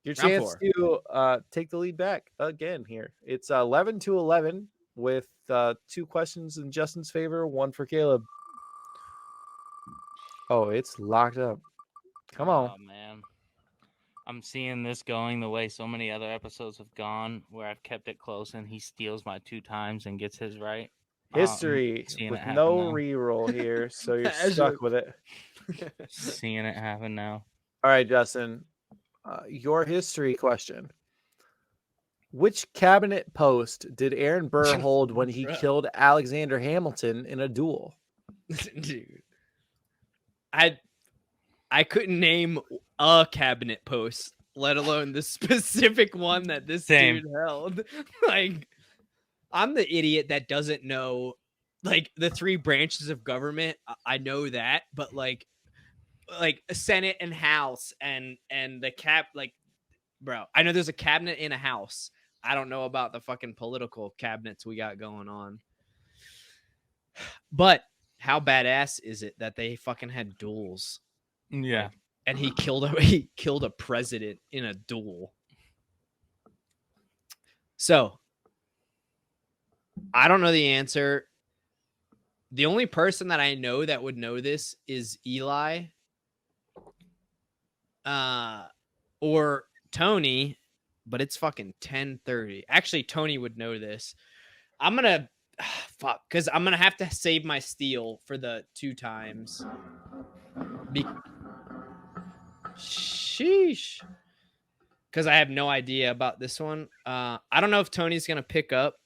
your Round chance to take the lead back again here. It's 11-11 with 2 questions in Justin's favor, 1 for Caleb. Oh, it's locked up. Come on. Oh man, I'm seeing this going the way so many other episodes have gone, where I've kept it close and he steals my 2 times and gets his right. History seeing with it happen no now. reroll here, so you're As stuck a- with it. Seeing it happen now. All right, Justin, your history question. Which cabinet post did Aaron Burr hold when he Bruh. killed Alexander Hamilton in a duel? Dude. I couldn't name a cabinet post, let alone the specific one that this Same. dude held. Like, I'm the idiot that doesn't know like the 3 branches of government. I know that, but like Senate and House and the like, bro, I know there's a cabinet in a house. I don't know about the fucking political cabinets we got going on. But how badass is it that they fucking had duels? Yeah. And he killed a president in a duel. So I don't know the answer. The only person that I know that would know this is Eli, or Tony, but it's fucking 10:30. Actually, Tony would know this. I'm gonna fuck because I'm gonna have to save my steal for the 2 times. Sheesh. Because I have no idea about this one. I don't know if Tony's gonna pick up.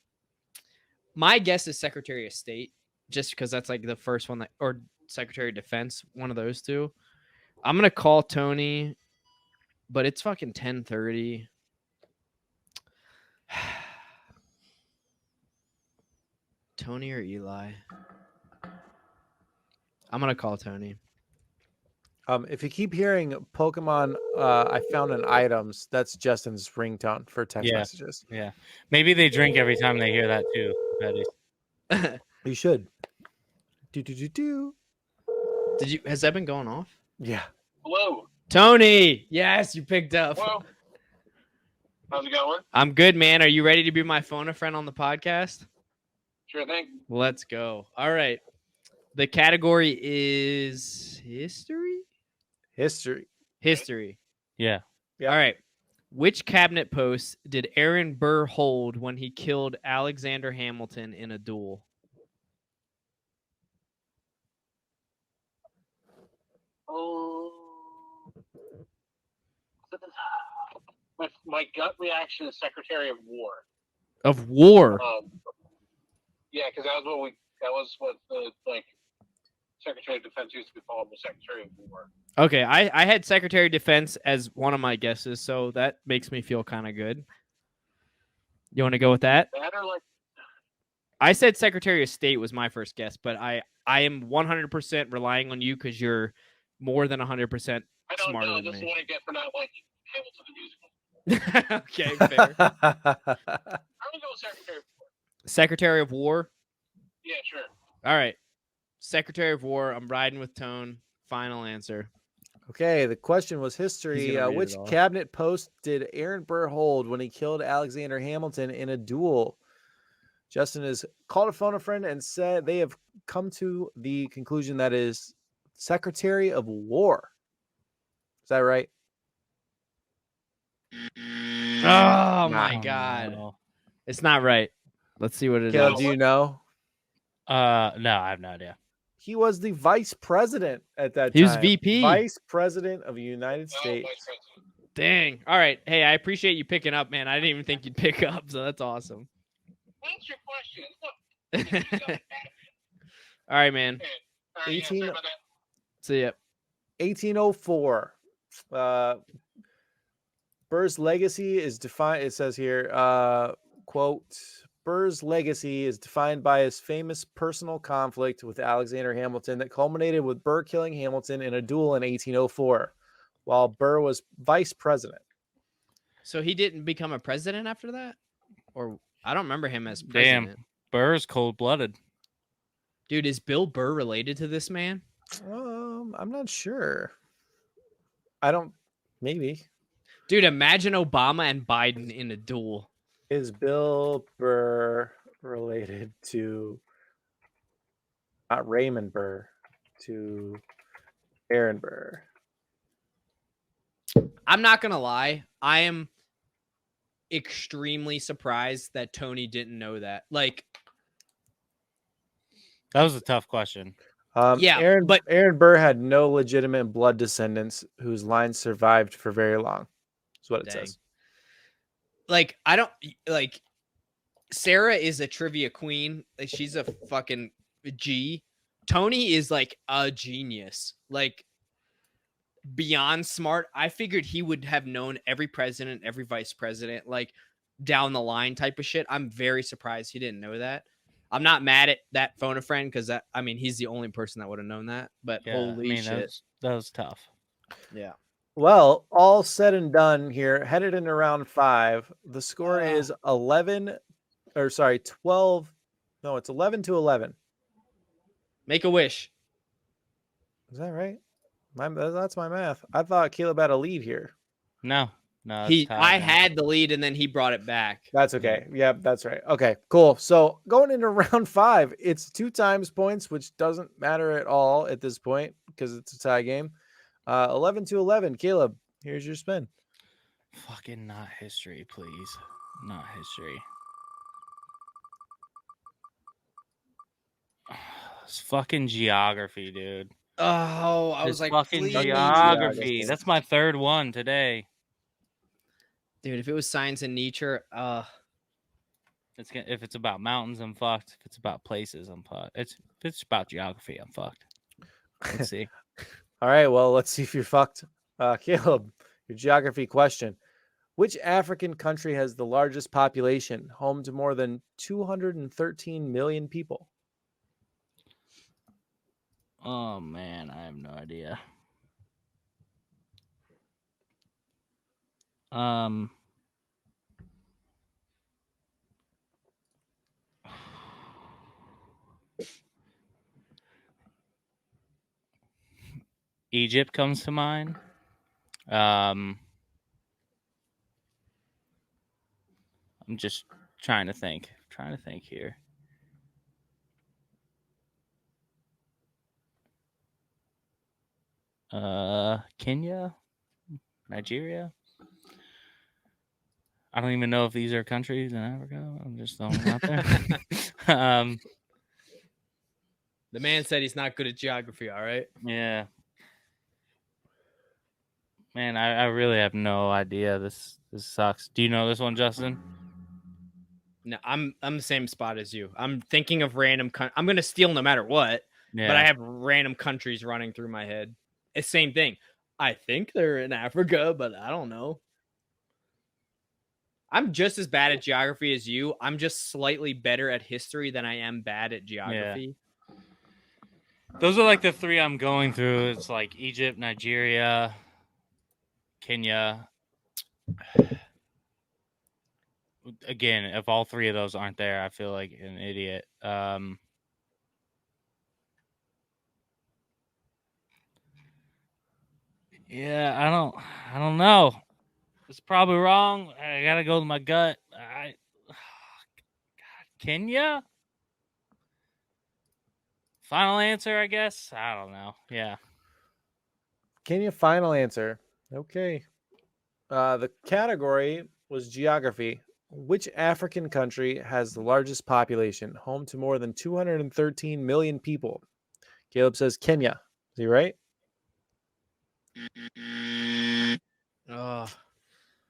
My guess is Secretary of State, just because that's like the first one that, or Secretary of Defense, one of those 2. I'm gonna call Tony, but it's fucking 10:30. Tony or Eli? I'm gonna call Tony. If you keep hearing Pokemon, I found an items, that's Justin's ringtone for text Yeah. messages. Yeah. Maybe they drink every time they hear that too. Betty. You should. Do. Has that been going off? Yeah. Hello. Tony, yes, you picked up. Hello. How's it going? I'm good, man. Are you ready to be my phone a friend on the podcast? Sure thing. Let's go. All right. The category is history? History. History. Yeah. Yeah. All right. Which cabinet post did Aaron Burr hold when he killed Alexander Hamilton in a duel? Oh. My gut reaction is Secretary of War. Of War. Yeah, because that was what the Secretary of Defense used to be called, the Secretary of War. Okay, I had Secretary of Defense as one of my guesses, so that makes me feel kind of good. You want to go with that? That or I said Secretary of State was my first guess, but I am 100% relying on you because you're more than 100% I don't smarter know. than This is me. what I get for not liking Hamilton the musical. Okay, fair. I'm gonna go with Secretary. Secretary of War. Yeah, sure. All right. Secretary of War. I'm riding with Tone. Final answer. Okay, the question was He's history. gonna read Which it all. cabinet post did Aaron Burr hold when he killed Alexander Hamilton in a duel? Justin has called a phone a friend and said they have come to the conclusion that is Secretary of War. Is that right? Oh my Oh, god. no. It's not right. Let's see what it is. Caleb, do you know? No, I have no idea. He was the vice president at that He time. was VP. Vice president of the United Oh, States. Vice President. Dang. All right. Hey, I appreciate you picking up, man. I didn't even think you'd pick up, so that's awesome. What's your question? Look. All right, man. Okay. All right, 18 sorry about that. See ya. 1804. Burr's legacy is defined. It says here, quote, Burr's legacy is defined by his famous personal conflict with Alexander Hamilton that culminated with Burr killing Hamilton in a duel in 1804 while Burr was vice president. So he didn't become a president after that? Or I don't remember him as Damn. president. Burr's cold-blooded. Dude, is Bill Burr related to this man? I'm not sure. Maybe. Dude, imagine Obama and Biden in a duel. Is Bill Burr related to not Raymond Burr, to Aaron Burr? I'm not going to lie. I am extremely surprised that Tony didn't know that. Like, That was a tough question. Yeah, Aaron Burr had no legitimate blood descendants whose lines survived for very long. That's what it Dang. says. like, I don't like Sarah is a trivia queen. Like, she's a fucking G. Tony is like a genius. Like, beyond smart. I figured he would have known every president, every vice president, like down the line type of shit. I'm very surprised he didn't know that. I'm not mad at that phone a friend because he's the only person that would have known that. But Yeah, holy shit. That was tough. Yeah. Well, all said and done here, headed into round 5. The score is 12. No, it's 11-11. Make a wish. Is that right? That's my math. I thought Caleb had a lead here. No, it's tied, I man. had the lead and then he brought it back. That's okay. Yeah, that's right. Okay, cool. So going into round 5, it's 2 times points, which doesn't matter at all at this point because it's a tie game. 11-11. Caleb, here's your spin. Fucking not history, please. Not history. It's fucking geography, dude. Oh, I was It's like, fucking please. geography. Geography. That's my third one today. Dude, if it was science and nature, If it's about mountains, I'm fucked. If it's about places, I'm fucked. If it's about geography, I'm fucked. Let's see. All right, well, let's see if you're fucked. Caleb, your geography question. Which African country has the largest population, home to more than 213 million people? Oh man, I have no idea. Egypt comes to mind. I'm just trying to think. Here. Kenya, Nigeria. I don't even know if these are countries in Africa. I'm just throwing them out there. the man said he's not good at geography, all right? Yeah. Man, I really have no idea. This sucks. Do you know this one, Justin? No, I'm the same spot as you. I'm thinking of random I'm going to steal no matter what, Yeah. but I have random countries running through my head. It's same thing. I think they're in Africa, but I don't know. I'm just as bad at geography as you. I'm just slightly better at history than I am bad at geography. Those are like the three I'm going through. It's like Egypt, Nigeria, Kenya. Again, if all three of those aren't there, I feel like an idiot. Yeah, I don't know. It's probably wrong. I gotta go with my gut. God, Kenya. Final answer, I guess. I don't know. Yeah. Kenya, final answer. Okay. The category was geography. Which African country has the largest population, home to more than 213 million people? Caleb says Kenya. Is he right? Oh,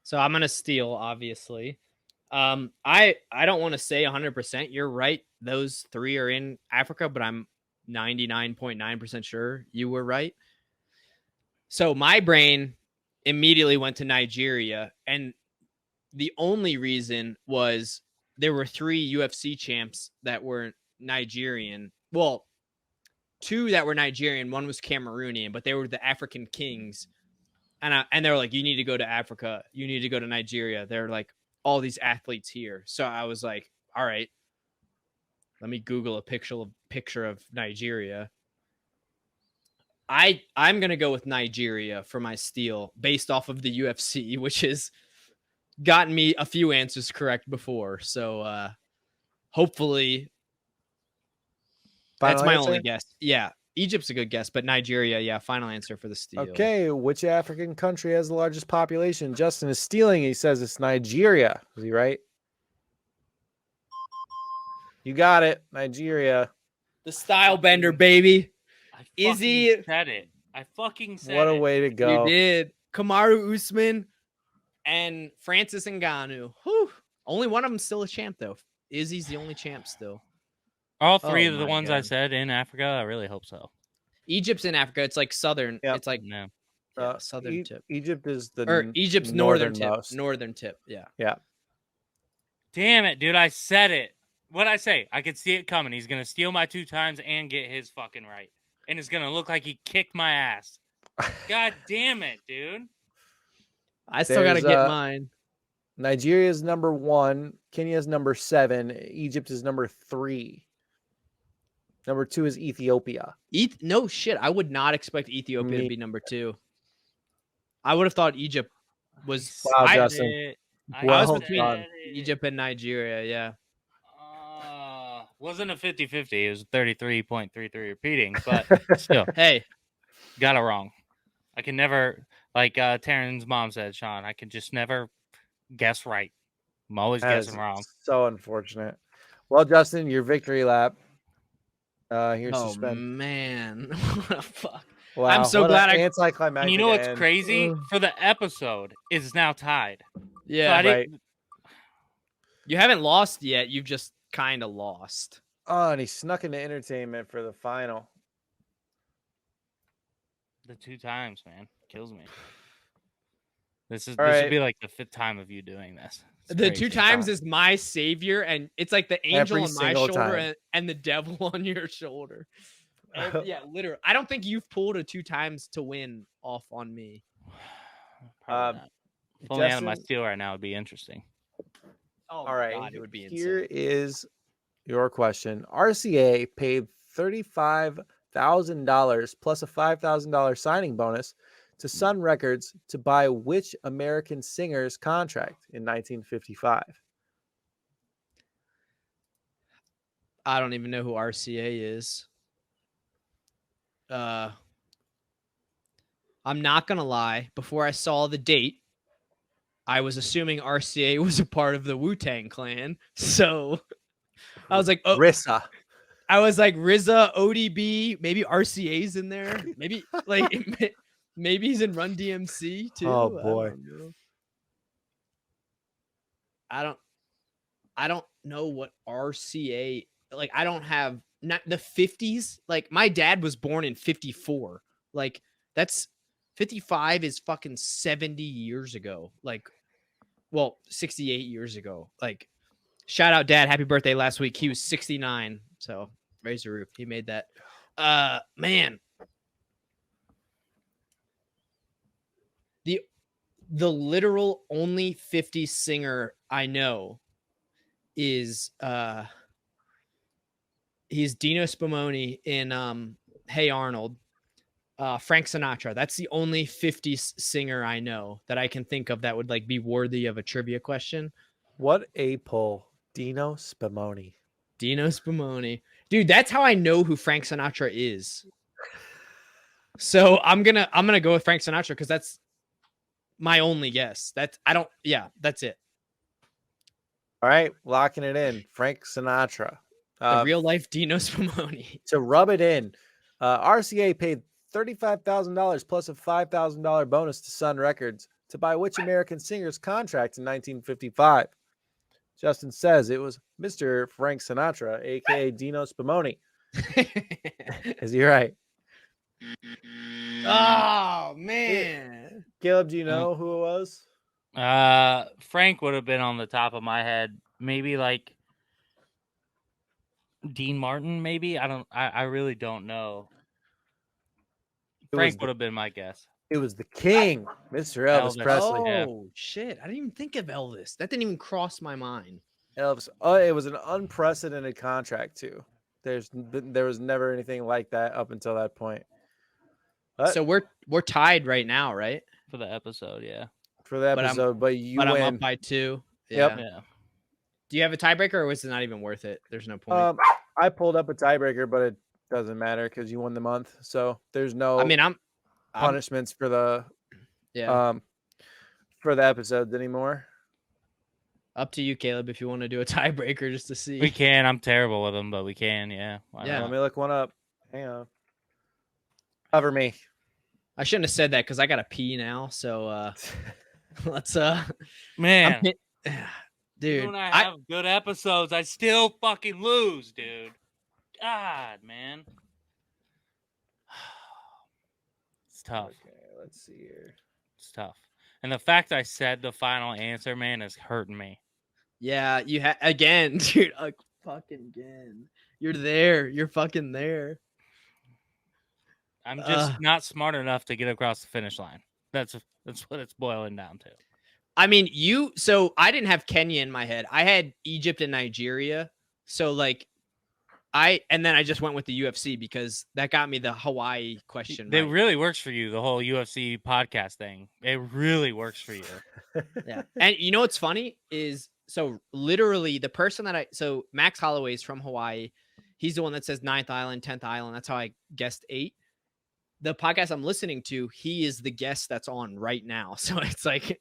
so I'm gonna steal, obviously. I don't want to say 100%. You're right. Those three are in Africa, but I'm 99.9% sure you were right. So my brain immediately went to Nigeria, and the only reason was there were 3 UFC champs that were Nigerian. Well, 2 that were Nigerian, one was Cameroonian, but they were the African kings. And they were like, you need to go to Africa. You need to go to Nigeria. They're like all these athletes here. So I was like, all right, let me Google a picture of Nigeria. I'm gonna go with Nigeria for my steal based off of the UFC, which has gotten me a few answers correct before. So hopefully Final that's my answer? only guess. Yeah, Egypt's a good guess, but Nigeria, yeah, final answer for the steal. Okay, which African country has the largest population? Justin is stealing. He says it's Nigeria. Is he right? You got it, Nigeria. The style bender, baby. I Izzy said it. I fucking said What a it. way to go. You did. Kamaru Usman and Francis Ngannou. Whew. Only one of them still a champ, though. Izzy's the only champ still. All three Oh of the my ones I God. said in Africa, I really hope so. Egypt's in Africa. It's like southern. Yep. It's like No. southern tip. Egypt is the Or Egypt's northern tip. northernmost. Northern tip. Yeah. Yeah. Damn it, dude. I said it. What'd I say? I could see it coming. He's going to steal my 2 times and get his fucking right. And it's going to look like he kicked my ass. God damn it, dude. I still got to There's, get mine. Nigeria is number 1. Kenya is number 7. Egypt is number 3. Number 2 is Ethiopia. No shit. I would not expect Ethiopia to be number 2. I would have thought Egypt was. Wow, I Justin. was Well between done. Egypt and Nigeria. Yeah. Wasn't a 50-50. It was 33.33 repeating, but still, Hey, got it wrong. I can never, like Taryn's mom said, Sean, I can just never guess right. I'm always That guessing is wrong. So unfortunate. Well, Justin, your victory lap. Here's oh suspense. man, fuck. Wow, I'm so what glad an I. anticlimactic. And you know what's end. crazy? Ugh. For the episode, it's now tied. Yeah, So I right. didn't, You haven't lost yet. You've just kind of lost. Oh, and he snuck into entertainment for the final. the 2 times, man. Kills me. This All would right. be like the 5th time of you doing this. It's The crazy. 2 times is my savior, and it's like the angel Every on my single shoulder time. and the devil on your shoulder. Yeah, literally. I don't think you've pulled a 2 times to win off on me. Probably not. If only I had my Justin, steal right now, it'd be interesting. Oh, all right. God, it would be insane. Here is your question. RCA paid $35,000 plus a $5,000 signing bonus to Sun Records to buy which American singer's contract in 1955? I don't even know who RCA is. I'm not gonna lie. Before I saw the date, I was assuming RCA was a part of the Wu-Tang Clan. So I was like, oh, Rissa. I was like RZA, ODB, maybe RCA's in there. Maybe like maybe he's in Run DMC too. Oh, boy. I don't know what RCA like. I don't have not the 50s. Like my dad was born in 54. Like that's 55 is fucking 70 years ago. Like, well, 68 years ago. Like, shout out dad, happy birthday last week. He was 69. So raise the roof. He made that. Man. The literal only 50s singer I know is he's Dino Spumoni in Hey Arnold. Frank Sinatra. That's the only 50s singer I know that I can think of that would like be worthy of a trivia question. What a pull. Dino Spumoni. Dino Spumoni. Dude, that's how I know who Frank Sinatra is. So I'm gonna go with Frank Sinatra because that's my only guess. That's it. All right, locking it in. Frank Sinatra. The real life Dino Spumoni. To rub it in, RCA paid $35,000 plus a $5,000 bonus to Sun Records to buy which American singer's contract in 1955? Justin says it was Mr. Frank Sinatra, aka Dino Spumoni. Is he right? Oh man. Caleb, do you know who it was? Frank would have been on the top of my head. Maybe like Dean Martin, maybe. I really don't know. Frank would have been my guess. It was the king, Mr. Elvis Presley. Oh shit! I didn't even think of Elvis. That didn't even cross my mind. Elvis. Oh, it was an unprecedented contract too. There was never anything like that up until that point. But so we're tied right now, right? For the episode, yeah. For the episode, but you win. I'm up by 2. Yep. Yeah. Do you have a tiebreaker, or was it not even worth it? There's no point. I pulled up a tiebreaker, but it doesn't matter because you won the month. So there's no. I mean, I'm punishments for the for the episodes anymore. Up to you, Caleb, if you want to do a tiebreaker just to see. We can. I'm terrible with them, but we can. Yeah. Let me look one up. Hang on. Cover me. I shouldn't have said that because I got to pee now. So let's man, dude. When I have good episodes, I still fucking lose, dude. God, man. It's tough. Okay, let's see here. It's tough. And the fact I said the final answer, man, is hurting me. Yeah, you again, dude. Fucking again. You're there. You're fucking there. I'm just not smart enough to get across the finish line. That's what it's boiling down to. I mean, so I didn't have Kenya in my head. I had Egypt and Nigeria. So like and then I just went with the UFC because that got me the Hawaii question. It really works for you, the whole UFC podcast thing. It really works for you. Yeah. And you know what's funny is, so literally the person so Max Holloway's from Hawaii. He's the one that says 9th island, 10th island. That's how I guessed 8. The podcast I'm listening to, he is the guest that's on right now. So it's like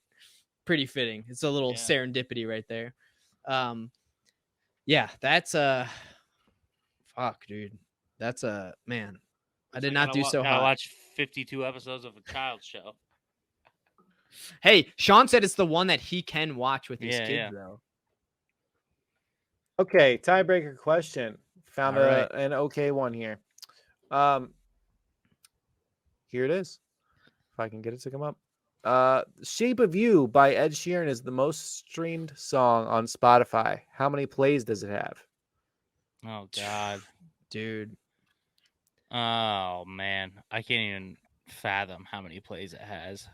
pretty fitting. It's a little serendipity right there. Yeah, that's fuck, dude. That's man. I did not do so hot. I watched 52 episodes of a child's show. Hey, Sean said it's the one that he can watch with his kids, though. Okay, tiebreaker question. Found an okay one here. Here it is. If I can get it to come up. Shape of You by Ed Sheeran is the most streamed song on Spotify. How many plays does it have? Oh, God. Dude. Oh, man. I can't even fathom how many plays it has.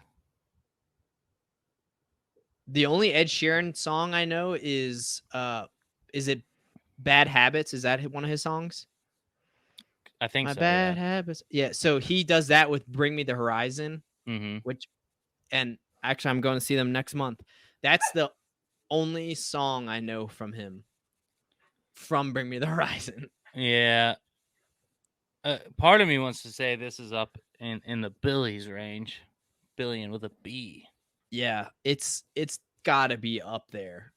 The only Ed Sheeran song I know is it Bad Habits? Is that one of his songs? I think My so. Bad Habits. Yeah, so he does that with Bring Me the Horizon, and actually I'm going to see them next month. That's the only song I know from him from Bring Me the Horizon. Yeah. Part of me wants to say this is up in the Billies range. Billion with a B. Yeah, it's got to be up there.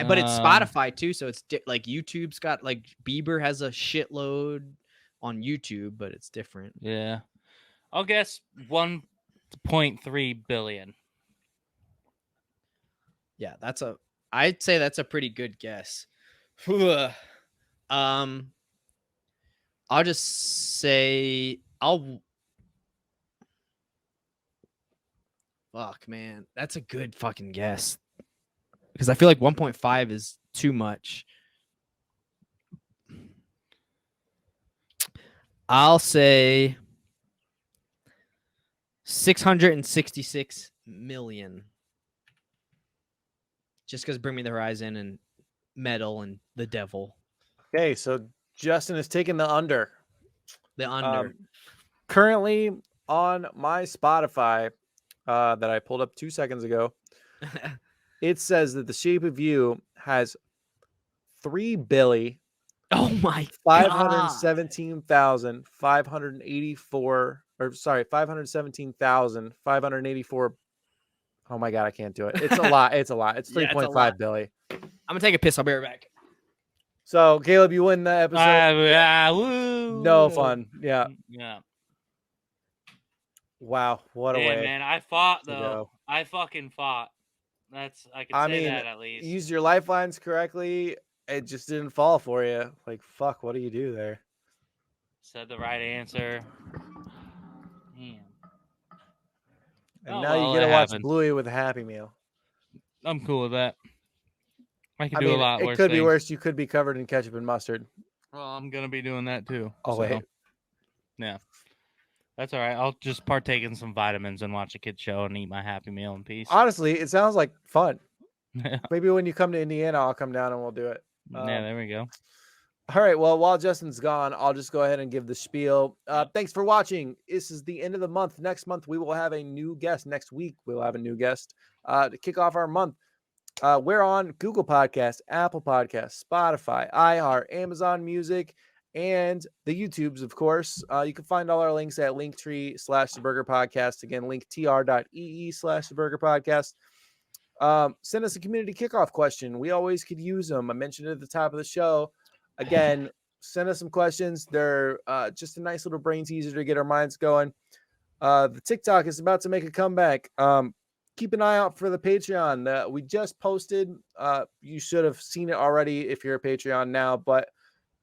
But it's Spotify too, so it's like YouTube's got, like, Bieber has a shitload on YouTube, but it's different. Yeah. I'll guess 1.3 billion. Yeah, I'd say that's a pretty good guess. I'll just say fuck, man. That's a good fucking guess. Because I feel like 1.5 is too much. I'll say 666 million. Just because Bring Me the Horizon and Metal and The Devil. Okay, so Justin is taking the under. The under. Currently on my Spotify that I pulled up 2 seconds ago, it says that The Shape of You has 3 billy. Oh my God. 517,584 or sorry, 517,584. Oh my God, I can't do it. It's a lot. It's a lot. It's Yeah, it's a 3.5 lot. billy. I'm gonna take a piss. I'll be right back. So Caleb, you win the episode. Woo. No fun. Yeah. Yeah. Wow. What a Yeah, way. man. I fought to though. go. I fucking fought. I can I say mean, that at least. use your lifelines correctly. It just didn't fall for you. Like, fuck, what do you do there? Said the right answer. Damn. And Oh, now you well, get to it watch happens. Bluey with a Happy Meal. I'm cool with that. I can I do mean, a lot it worse could be things. worse. You could be covered in ketchup and mustard. Well, I'm gonna be doing that too. Oh, so, wait. Yeah. That's all right. I'll just partake in some vitamins and watch a kid show and eat my Happy Meal in peace. Honestly, it sounds like fun. Yeah, Maybe when you come to Indiana, I'll come down and we'll do it. there we go. All right. Well, while Justin's gone, I'll just go ahead and give the spiel. Thanks for watching. This is the end of the month. Next month, we will have a new guest. Next week, we'll have a new guest to kick off our month. We're on Google Podcasts, Apple Podcasts, Spotify, iHeart, Amazon Music, and the YouTubes, of course. You can find all our links at linktree/The Burger Podcast. Again, linktr.ee/The Burger Podcast. Send us a community kickoff question. We always could use them. I mentioned it at the top of the show. Again, send us some questions. They're just a nice little brain teaser to get our minds going. The TikTok is about to make a comeback. Keep an eye out for the Patreon. We just posted. You should have seen it already if you're a Patreon now, but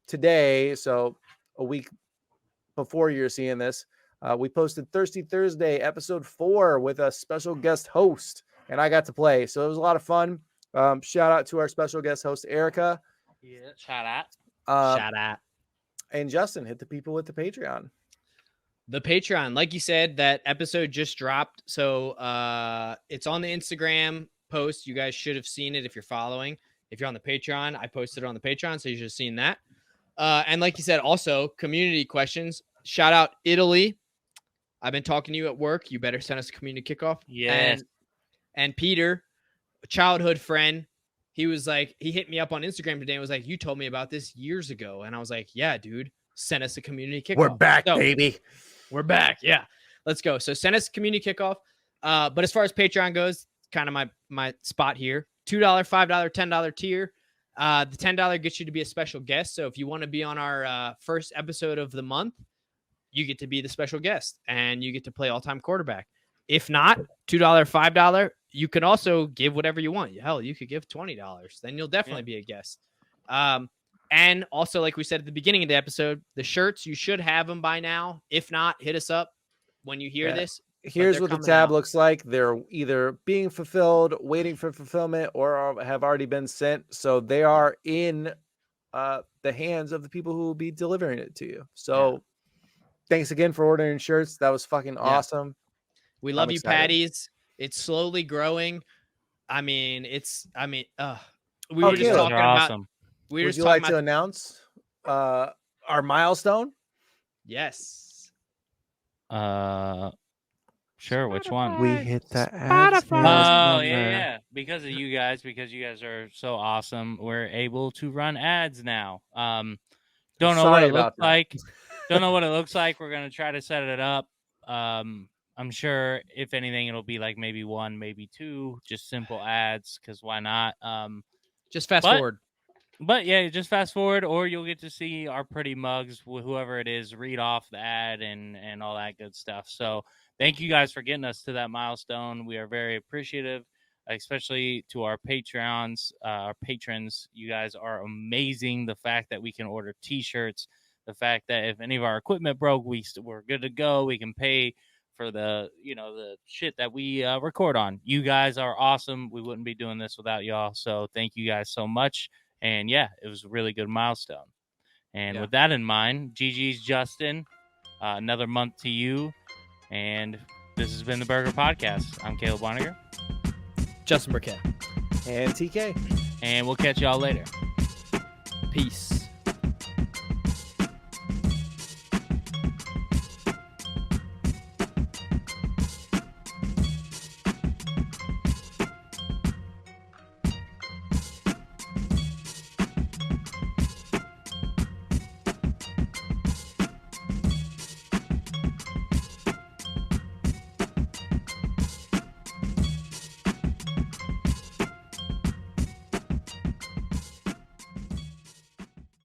today, so a week before you're seeing this, we posted Thirsty Thursday episode 4 with a special guest host, and I got to play. So it was a lot of fun. Shout out to our special guest host, Erica. Yeah, shout out. Shout out. And Justin, hit the people with the Patreon. The Patreon, like you said, that episode just dropped. So it's on the Instagram post. You guys should have seen it if you're following. If you're on the Patreon, I posted it on the Patreon, so you should have seen that. And like you said, also community questions. Shout out Italy. I've been talking to you at work. You better send us a community kickoff. Yes. And Peter, a childhood friend, he was like, he hit me up on Instagram today and was like, you told me about this years ago. And I was like, yeah, dude, send us a community kickoff. We're back, So, baby. We're back. Yeah. Let's go. So send us a community kickoff. But as far as Patreon goes, kind of my spot here. $2, $5, $10 tier. The $10 gets you to be a special guest. So if you want to be on our first episode of the month, you get to be the special guest and you get to play all-time quarterback. If not, $2, $5, you can also give whatever you want. Hell, you could give $20. Then you'll definitely be a guest. And also, like we said at the beginning of the episode, the shirts, you should have them by now. If not, hit us up when you hear this. Here's what the tab looks like. They're either being fulfilled, waiting for fulfillment, or have already been sent. So they are in the hands of the people who will be delivering it to you. So thanks again for ordering shirts. That was fucking awesome. We love you, Patties. It's slowly growing. I mean, we were just talking about. Awesome. Would you like to announce our milestone? Yes. Sure. Which one? We hit the ads. Oh, yeah. Because of you guys, because you guys are so awesome, we're able to run ads now. Don't know what it looks like. Don't know what it looks like. We're gonna try to set it up. I'm sure if anything, it'll be like maybe 1, maybe 2, just simple ads. Because why not? Just fast forward. But yeah, just fast forward, or you'll get to see our pretty mugs, whoever it is, read off the ad and all that good stuff. So thank you guys for getting us to that milestone. We are very appreciative, especially to our Patreons, our patrons. You guys are amazing. The fact that we can order T-shirts, the fact that if any of our equipment broke, we're good to go. We can pay for the shit that we record on. You guys are awesome. We wouldn't be doing this without y'all. So thank you guys so much. And yeah, it was a really good milestone. And with that in mind, GG's Justin. another month to you. And this has been the Burger Podcast. I'm Caleb Waniger. Justin Burkett. And TK. And we'll catch y'all later. Peace.